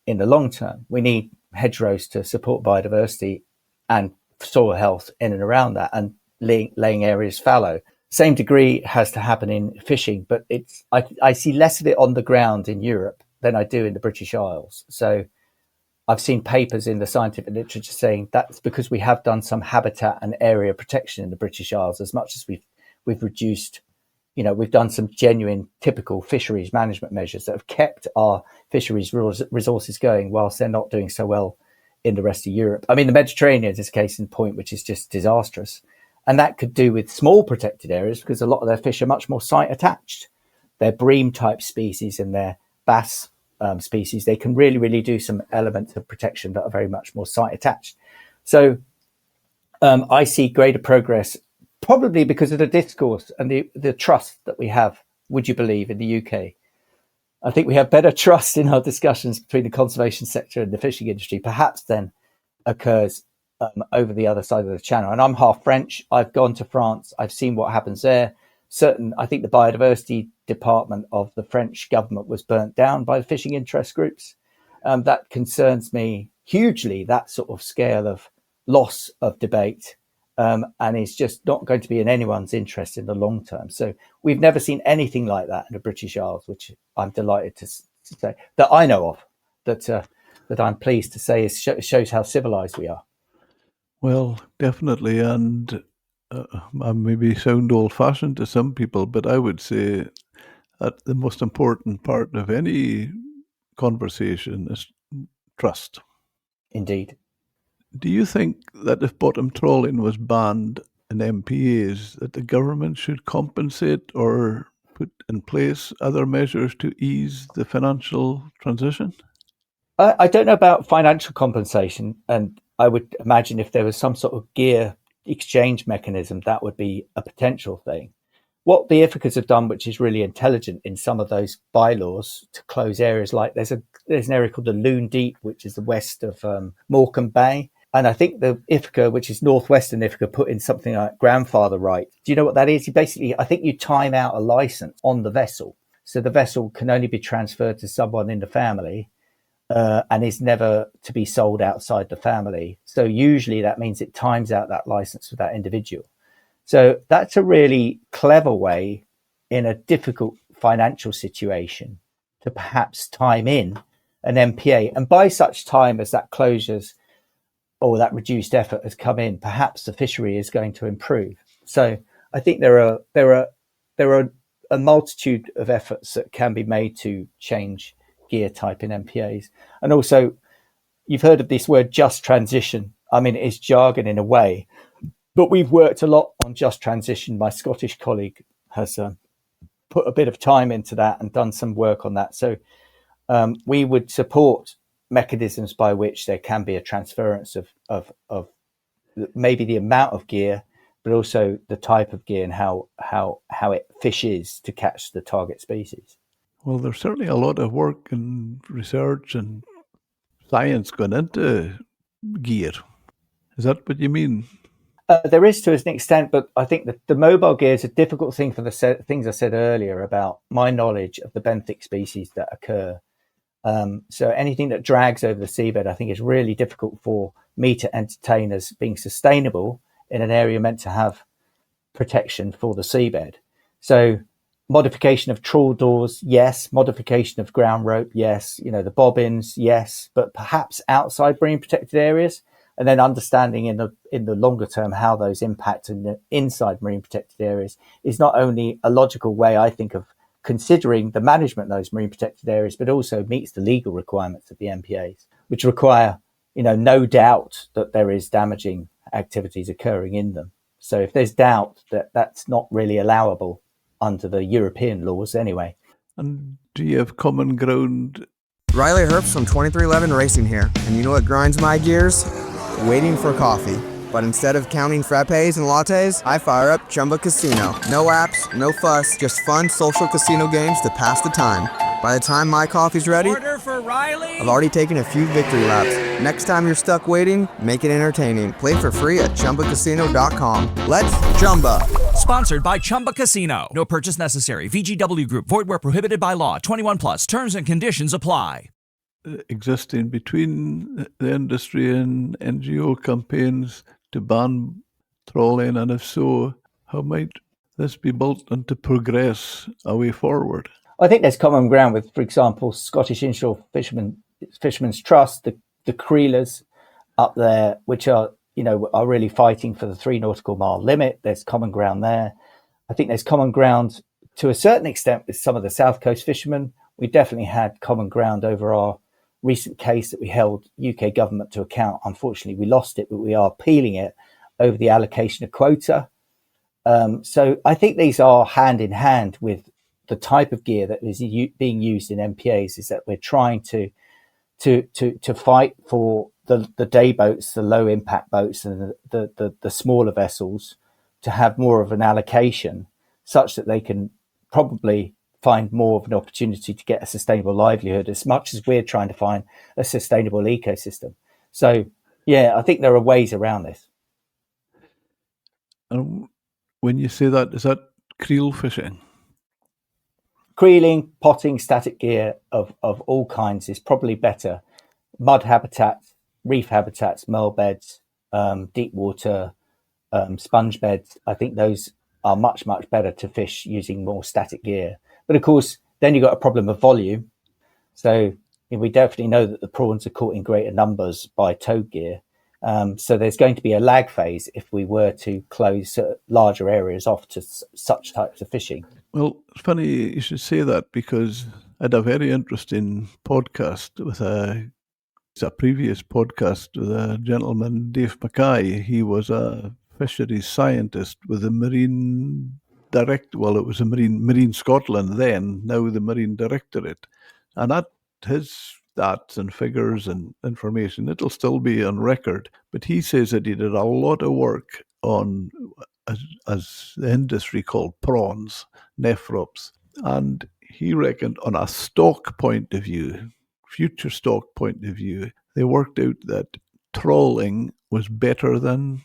in the long term. We need hedgerows to support biodiversity and soil health in and around that, and laying areas fallow. Same degree has to happen in fishing, but I see less of it on the ground in Europe than I do in the British Isles. So I've seen papers in the scientific literature saying that's because we have done some habitat and area protection in the British Isles, as much as we've reduced, we've done some genuine typical fisheries management measures that have kept our fisheries resources going whilst they're not doing so well in the rest of Europe. I mean, the Mediterranean is a case in point, which is just disastrous. And that could do with small protected areas because a lot of their fish are much more site attached. They're bream type species and they're bass species, they can really, really do some elements of protection that are very much more site attached. So I see greater progress, probably because of the discourse and the trust that we have, would you believe, in the UK. I think we have better trust in our discussions between the conservation sector and the fishing industry, perhaps than occurs over the other side of the channel. And I'm half French. I've gone to France. I've seen what happens there. I think the biodiversity department of the French government was burnt down by the fishing interest groups. That concerns me hugely, that sort of scale of loss of debate, and is just not going to be in anyone's interest in the long term. So we've never seen anything like that in the British Isles, which I'm delighted to say that I know of, that I'm pleased to say shows how civilized we are. Well, definitely. And I maybe sound old-fashioned to some people, but I would say that the most important part of any conversation is trust. Indeed. Do you think that if bottom trawling was banned in MPAs, that the government should compensate or put in place other measures to ease the financial transition? I don't know about financial compensation, and I would imagine if there was some sort of gear exchange mechanism, that would be a potential thing. What the IFICAs have done, which is really intelligent in some of those bylaws to close areas, like there's an area called the Loon Deep, which is the west of Morecambe Bay. And I think the IFICA, which is northwestern IFICA, put in something like grandfather right. Do you know what that is? Basically, I think you time out a license on the vessel. So the vessel can only be transferred to someone in the family and is never to be sold outside the family. So usually that means it times out that license for that individual. So that's a really clever way in a difficult financial situation to perhaps time in an MPA. And by such time as that closures or that reduced effort has come in, perhaps the fishery is going to improve. So I think there are a multitude of efforts that can be made to change gear type in MPAs. And also, you've heard of this word just transition. I mean, it's jargon in a way, but we've worked a lot on just transition. My Scottish colleague has put a bit of time into that and done some work on that. So we would support mechanisms by which there can be a transference of maybe the amount of gear, but also the type of gear and how it fishes to catch the target species. Well, there's certainly a lot of work and research and science going into gear. Is that what you mean? There is to an extent, but I think that the mobile gear is a difficult thing for the things I said earlier about my knowledge of the benthic species that occur. So anything that drags over the seabed, I think, is really difficult for me to entertain as being sustainable in an area meant to have protection for the seabed. So modification of trawl doors, yes. Modification of ground rope, yes. The bobbins, yes. But perhaps outside marine protected areas, and then understanding in the longer term how those impact in the inside marine protected areas is not only a logical way, I think, of considering the management of those marine protected areas, but also meets the legal requirements of the MPAs, which require, no doubt that there is damaging activities occurring in them. So if there's doubt that that's not really allowable under the European laws anyway. And do you have common ground? Riley Herbst from 2311 Racing here, and you know what grinds my gears? Waiting for coffee. But instead of counting frappes and lattes, I fire up Chumba Casino. No apps, no fuss, just fun social casino games to pass the time. By the time my coffee's ready, Order for Riley. I've already taken a few victory laps. Next time you're stuck waiting, make it entertaining. Play for free at ChumbaCasino.com. Let's Chumba. Sponsored by Chumba Casino. No purchase necessary. VGW Group. Void where prohibited by law. 21 plus. Terms and conditions apply. Existing between the industry and NGO campaigns to ban trawling, and if so, how might this be built on to progress a way forward? I think there's common ground with, for example, Scottish Inshore Fishermen's Trust, the Creelers up there, which are really fighting for the 3 nautical mile limit. There's common ground there. I think there's common ground to a certain extent with some of the South Coast fishermen. We definitely had common ground over our recent case that we held UK government to account. Unfortunately, we lost it, but we are appealing it over the allocation of quota. So I think these are hand in hand with the type of gear that is being used in MPAs is that we're trying to fight for the day boats, the low impact boats, and the smaller vessels to have more of an allocation, such that they can probably find more of an opportunity to get a sustainable livelihood, as much as we're trying to find a sustainable ecosystem. So, yeah, I think there are ways around this. And when you say that, is that creel fishing? Creeling, potting, static gear of all kinds is probably better. Mud habitats, reef habitats, merle beds, deep water, sponge beds. I think those are much, much better to fish using more static gear. But of course, then you've got a problem of volume. So we definitely know that the prawns are caught in greater numbers by towed gear. So there's going to be a lag phase if we were to close larger areas off to such types of fishing. Well, it's funny you should say that, because I had a very interesting podcast with a previous podcast with a gentleman, Dave Mackay. He was a fisheries scientist with the Marine Direct. Well, it was a Marine Scotland then, now the Marine Directorate. And at his stats and figures and information, it'll still be on record. But he says that he did a lot of work on, as the industry called, prawns, nephrops. And he reckoned on a stock point of view, future stock point of view, they worked out that trawling was better than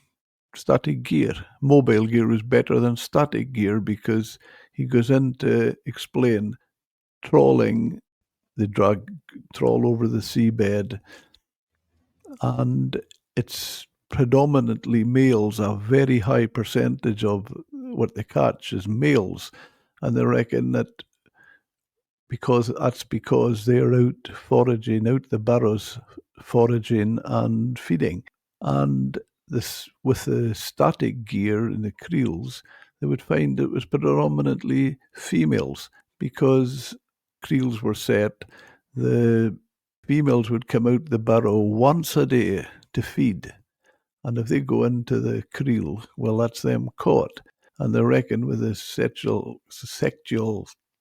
static gear. Mobile gear was better than static gear, because he goes in to explain trawling, they trawl over the seabed, and it's predominantly males. A very high percentage of what they catch is males, and they reckon that because they're out foraging, out the burrows, foraging and feeding. And this, with the static gear and the creels, they would find it was predominantly females, because creels were set, the females would come out the burrow once a day to feed. And if they go into the creel, well, that's them caught. And they reckon with the sexual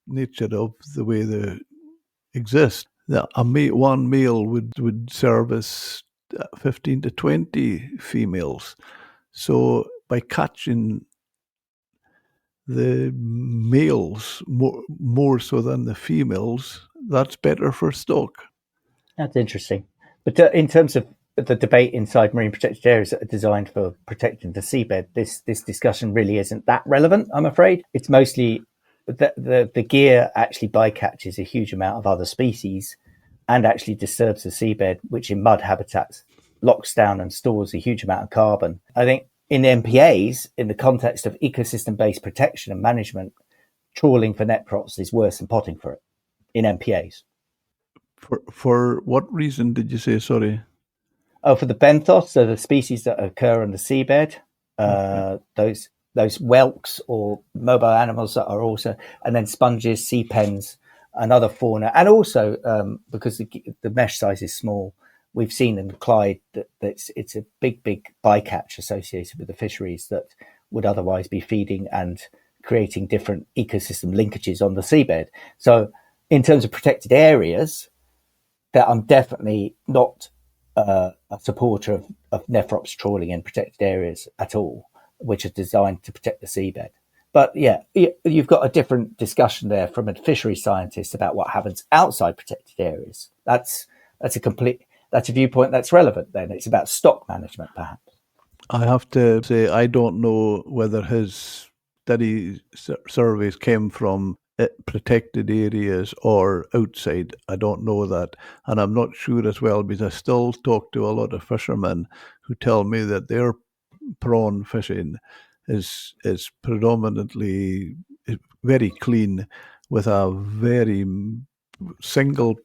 nature of the way they exist, that one male would service 15 to 20 females. So by catching the males more so than the females, that's better for stock. That's interesting. But in terms of the debate inside marine protected areas that are designed for protecting the seabed, this discussion really isn't that relevant, I'm afraid. It's mostly the gear actually bycatches a huge amount of other species and actually disturbs the seabed, which in mud habitats locks down and stores a huge amount of carbon. I think in MPAs, in the context of ecosystem-based protection and management, trawling for net props is worse than potting for it in MPAs. For what reason did you say, sorry? Oh, for the benthos, so the species that occur on the seabed, those whelks or mobile animals that are also, and then sponges, sea pens, and other fauna. And also, because the mesh size is small, we've seen in the Clyde that it's a big bycatch associated with the fisheries that would otherwise be feeding and creating different ecosystem linkages on the seabed. So in terms of protected areas, that I'm definitely not a supporter of nephrops trawling in protected areas at all, which are designed to protect the seabed. But yeah, you've got a different discussion there from a fishery scientist about what happens outside protected areas. That's a viewpoint that's relevant then. It's about stock management, perhaps. I have to say, I don't know whether his study surveys came from protected areas or outside. I don't know that. And I'm not sure as well, because I still talk to a lot of fishermen who tell me that their prawn fishing is predominantly very clean, with a very single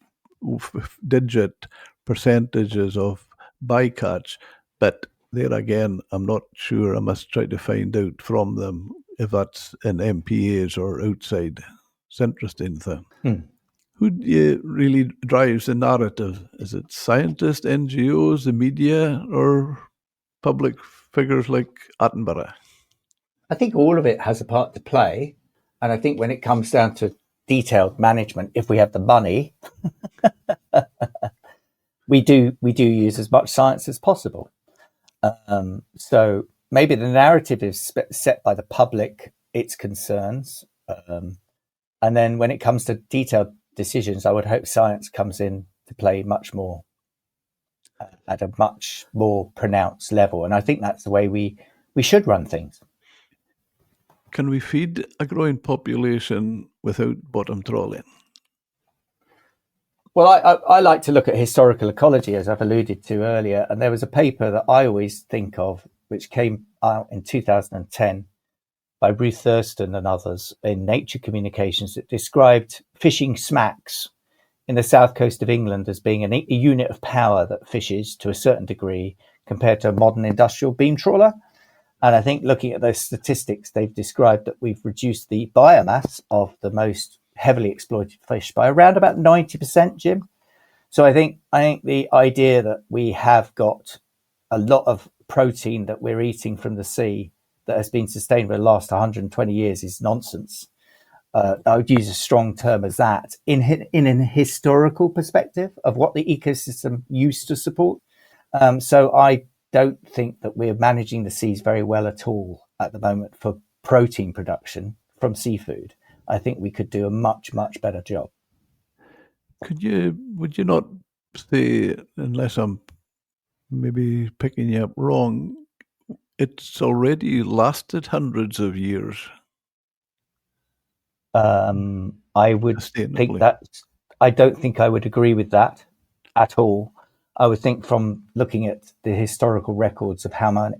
digit percentages of bycatch. But there again, I'm not sure. I must try to find out from them if that's in MPAs or outside. It's interesting thing. Who really drives the narrative? Is it scientists, NGOs, the media, or public figures like Attenborough? I think all of it has a part to play. And I think when it comes down to detailed management, if we have the money, we do use as much science as possible. So maybe the narrative is set by the public, its concerns, and then when it comes to detailed decisions, I would hope science comes in to play much more at a much more pronounced level. And I think that's the way we should run things. Can we feed a growing population without bottom trawling? Well, I like to look at historical ecology, as I've alluded to earlier. And there was a paper that I always think of, which came out in 2010 by Ruth Thurston and others in Nature Communications, that described fishing smacks in the south coast of England as being a unit of power that fishes to a certain degree compared to a modern industrial beam trawler. And I think looking at those statistics, they've described that we've reduced the biomass of the most heavily exploited fish by around about 90%, Jim. So I think the idea that we have got a lot of protein that we're eating from the sea that has been sustained for the last 120 years is nonsense. I would use a strong term as that in an historical perspective of what the ecosystem used to support. So I don't think that we're managing the seas very well at all at the moment for protein production from seafood. I think we could do a much, much better job. Would you not say, unless I'm maybe picking you up wrong, it's already lasted hundreds of years? I would think that, I don't think I would agree with that at all. I would think from looking at the historical records of how many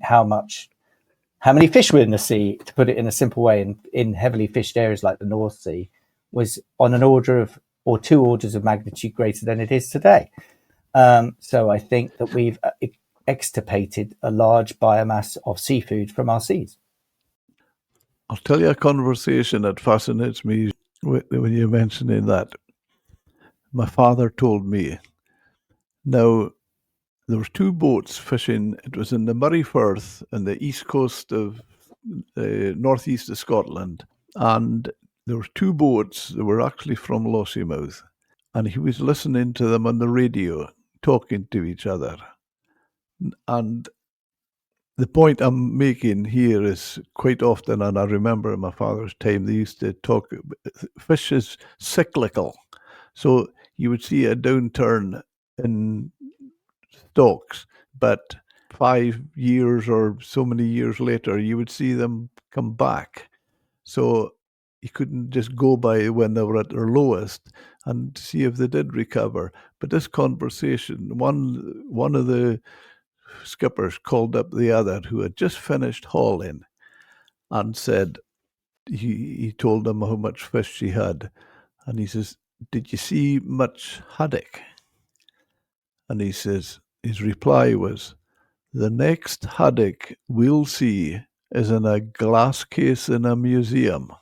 fish were in the sea, to put it in a simple way, in heavily fished areas like the North Sea, was on an order of, or 2 orders of magnitude greater than it is today. So I think that we've extirpated a large biomass of seafood from our seas. I'll tell you a conversation that fascinates me when you're mentioning that. My father told me. Now, there was 2 boats fishing. It was in the Murray Firth on the east coast of the northeast of Scotland. And there were 2 boats that were actually from Lossiemouth. And he was listening to them on the radio, talking to each other. And the point I'm making here is quite often, and I remember in my father's time, they used to talk, fish is cyclical. So you would see a downturn in stocks, but 5 years or so many years later, you would see them come back. So you couldn't just go by when they were at their lowest and see if they did recover. But this conversation, one of the skippers called up the other who had just finished hauling and said, he told them how much fish he had. And he says, "Did you see much haddock?" And he says, his reply was, "The next haddock we'll see is in a glass case in a museum."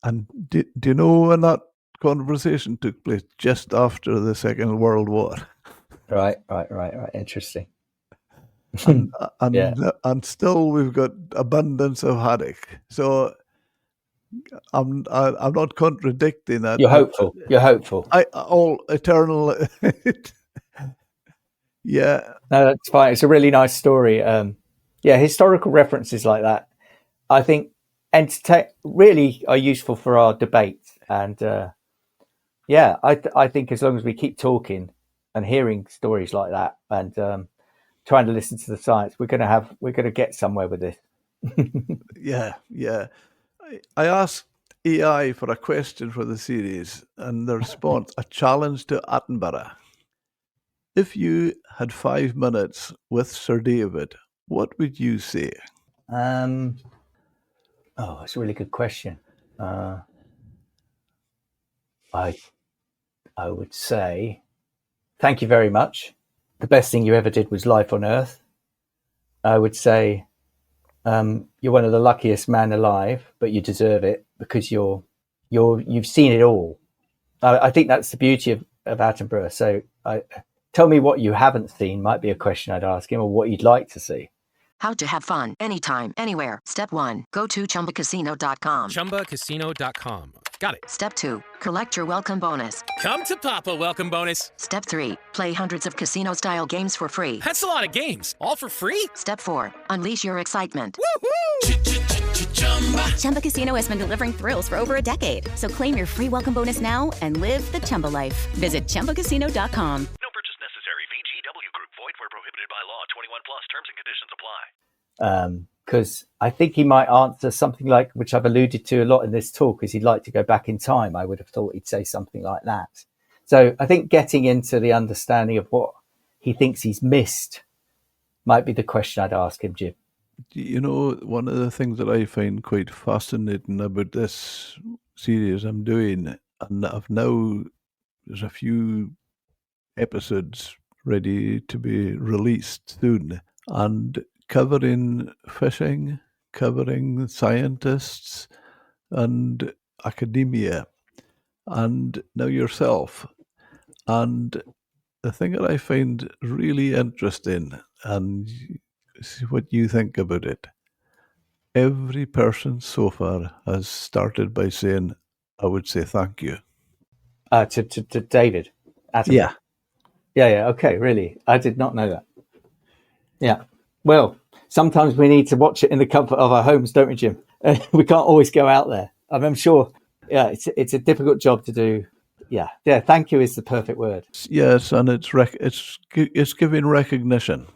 And do you know when that conversation took place? Just after the Second World War. Right. Interesting. And still we've got abundance of haddock. So I'm not contradicting that. You're hopeful. All eternal. Yeah. No, that's fine. It's a really nice story. Historical references like that, I think, really are useful for our debate. And I think as long as we keep talking and hearing stories like that and trying to listen to the science, we're going to get somewhere with this. Yeah. I asked AI for a question for the series, and the response, a challenge to Attenborough. If you had 5 minutes with Sir David, what would you say? That's a really good question. I would say, thank you very much. The best thing you ever did was life on Earth. I would say, you're one of the luckiest men alive, but you deserve it because you've seen it all. I think that's the beauty of Attenborough. So tell me what you haven't seen might be a question I'd ask him, or what you'd like to see. How to have fun anytime, anywhere. Step 1, go to ChumbaCasino.com. ChumbaCasino.com. Got it. Step 2, collect your welcome bonus. Come to Papa welcome bonus. Step 3, play hundreds of casino-style games for free. That's a lot of games. All for free? Step 4, unleash your excitement. Chumba Casino has been delivering thrills for over a decade. So claim your free welcome bonus now and live the Chumba life. Visit ChumbaCasino.com. No purchase necessary. VGW Group. Void where prohibited by law. 21 plus. Terms and conditions apply. Because I think he might answer something like, which I've alluded to a lot in this talk, is he'd like to go back in time. I would have thought he'd say something like that. So I think getting into the understanding of what he thinks he's missed might be the question I'd ask him, Jim. You know, one of the things that I find quite fascinating about this series I'm doing, and there's a few episodes ready to be released soon, and covering fishing, covering scientists and academia, and now yourself. And the thing that I find really interesting, and see what you think about it, every person so far has started by saying, I would say thank you. To David Attenborough. Yeah. Okay, really. I did not know that. Yeah. Well, sometimes we need to watch it in the comfort of our homes, don't we, Jim? We can't always go out there. I'm sure. Yeah, it's a difficult job to do. Yeah. Thank you is the perfect word. Yes, and it's giving recognition.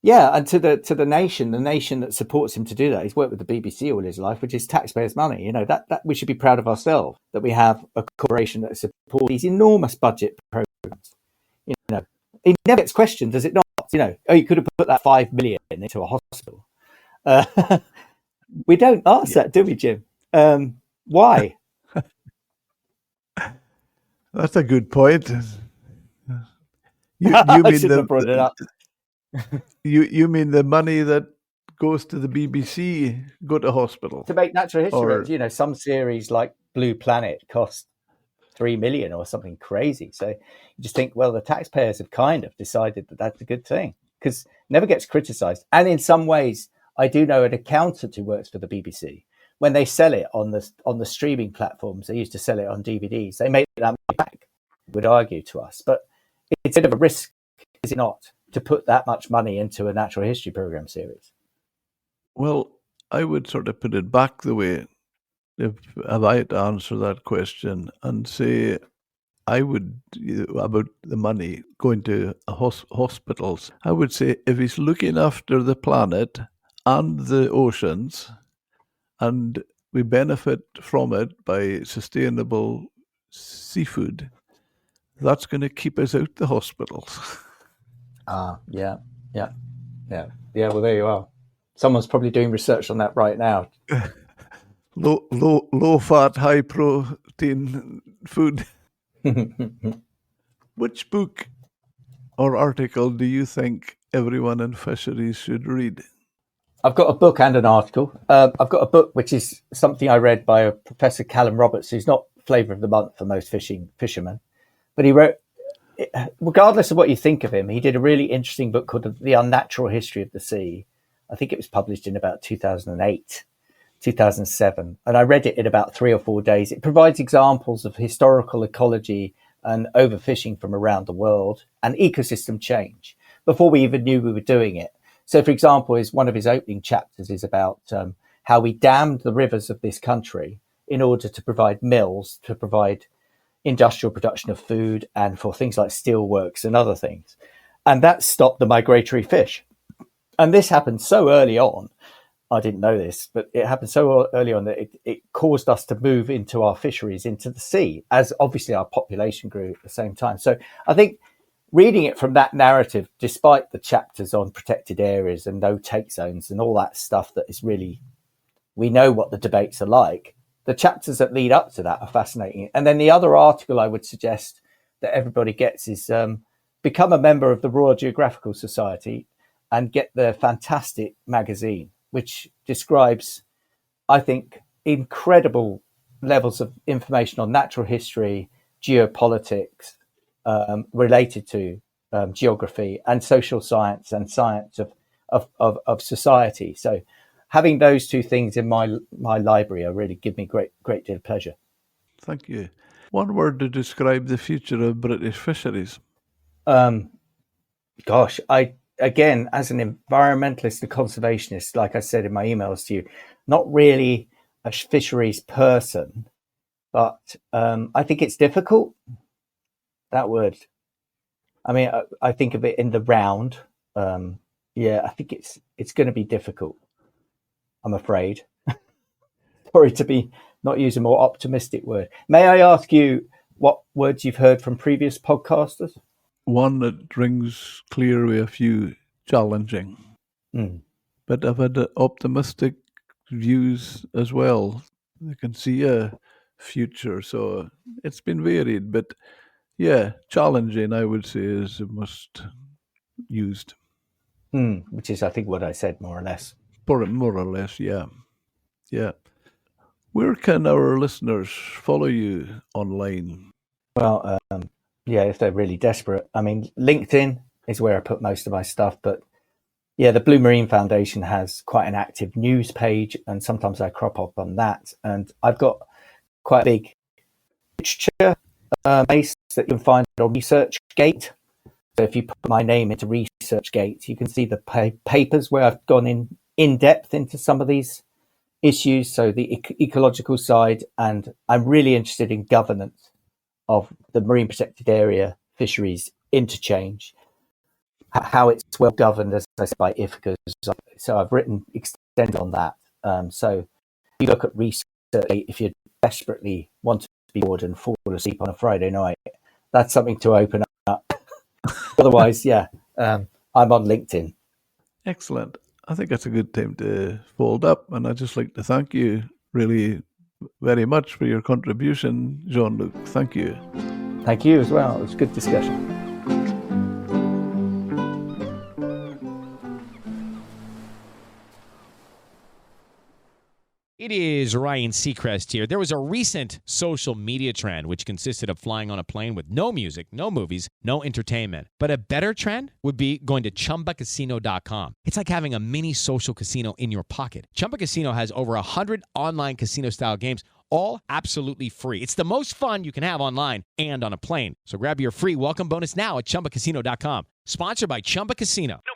Yeah, and to the nation that supports him to do that. He's worked with the BBC all his life, which is taxpayers' money. You know, that we should be proud of ourselves that we have a corporation that supports these enormous budget programs. You know, it never gets questioned, does it not? You know, you could have put that 5 million into a hospital. We don't ask that, do we, Jim? Why? That's a good point. You I mean shouldn't have brought it up. You mean the money that goes to the BBC go to hospital To make natural history, Or- you know, some series like Blue Planet cost 3 million or something crazy. So you just think, well, the taxpayers have kind of decided that that's a good thing because it never gets criticised. And in some ways, I do know an accountant who works for the BBC. When they sell it on the streaming platforms, they used to sell it on DVDs. They make that money back, would argue to us. But it's a bit of a risk, is it not, to put that much money into a natural history program series? Well, I would sort of put it back the way, if I had to answer that question and say, I would, about the money going to hospitals, I would say if he's looking after the planet and the oceans, and we benefit from it by sustainable seafood, that's going to keep us out the hospitals. Yeah. Well, there you are. Someone's probably doing research on that right now. Low fat, high protein food. Which book or article do you think everyone in fisheries should read? I've got a book and an article. I've got a book which is something I read by a Professor Callum Roberts, who's not flavour of the month for most fishermen, but he wrote, regardless of what you think of him, he did a really interesting book called The Unnatural History of the Sea. I think it was published in about 2008, 2007. And I read it in about 3 or 4 days. It provides examples of historical ecology and overfishing from around the world and ecosystem change before we even knew we were doing it. So, for example, one of his opening chapters is about how we dammed the rivers of this country in order to provide mills, to provide industrial production of food and for things like steelworks and other things. And that stopped the migratory fish. And this happened so early on. I didn't know this, but it happened so early on that it caused us to move into our fisheries into the sea, as obviously our population grew at the same time. So I think reading it from that narrative, despite the chapters on protected areas and no take zones and all that stuff that is really, we know what the debates are like, the chapters that lead up to that are fascinating. And then the other article I would suggest that everybody gets is become a member of the Royal Geographical Society and get the fantastic magazine, which describes, I think, incredible levels of information on natural history, geopolitics, related to geography and social science and science of society. So having those two things in my library really give me great deal of pleasure. Thank you. One word to describe the future of British fisheries. Gosh, again, as an environmentalist and conservationist, like I said in my emails to you, not really a fisheries person, but I think it's difficult. That word. I mean, I think of it in the round. I think it's going to be difficult, I'm afraid. Sorry to be not use a more optimistic word. May I ask you what words you've heard from previous podcasters? One that rings clear with a few challenging. But I've had optimistic views as well. I can see a future, so it's been varied. But yeah, challenging, I would say, is the most used. Which is, I think, what I said, more or less. More or less, yeah. Yeah. Where can our listeners follow you online? Well, if they're really desperate. I mean, LinkedIn is where I put most of my stuff. But yeah, the Blue Marine Foundation has quite an active news page, and sometimes I crop up on that. And I've got quite a big literature base that you can find on ResearchGate. So if you put my name into ResearchGate, you can see the papers where I've gone in depth into some of these issues. So the ecological side, and I'm really interested in governance of the marine protected area fisheries interchange, how it's well governed, as I said, by IFCAs. So I've written extended on that. So if you look at research, if you desperately want to be bored and fall asleep on a Friday night, that's something to open up. Otherwise, I'm on LinkedIn. Excellent. I think that's a good time to fold up, and I'd just like to thank you really very much for your contribution, Jean-Luc. Thank you. Thank you as well. It was a good discussion. It is Ryan Seacrest here. There was a recent social media trend which consisted of flying on a plane with no music, no movies, no entertainment. But a better trend would be going to ChumbaCasino.com. It's like having a mini social casino in your pocket. Chumba Casino has over 100 online casino-style games, all absolutely free. It's the most fun you can have online and on a plane. So grab your free welcome bonus now at ChumbaCasino.com. Sponsored by Chumba Casino. No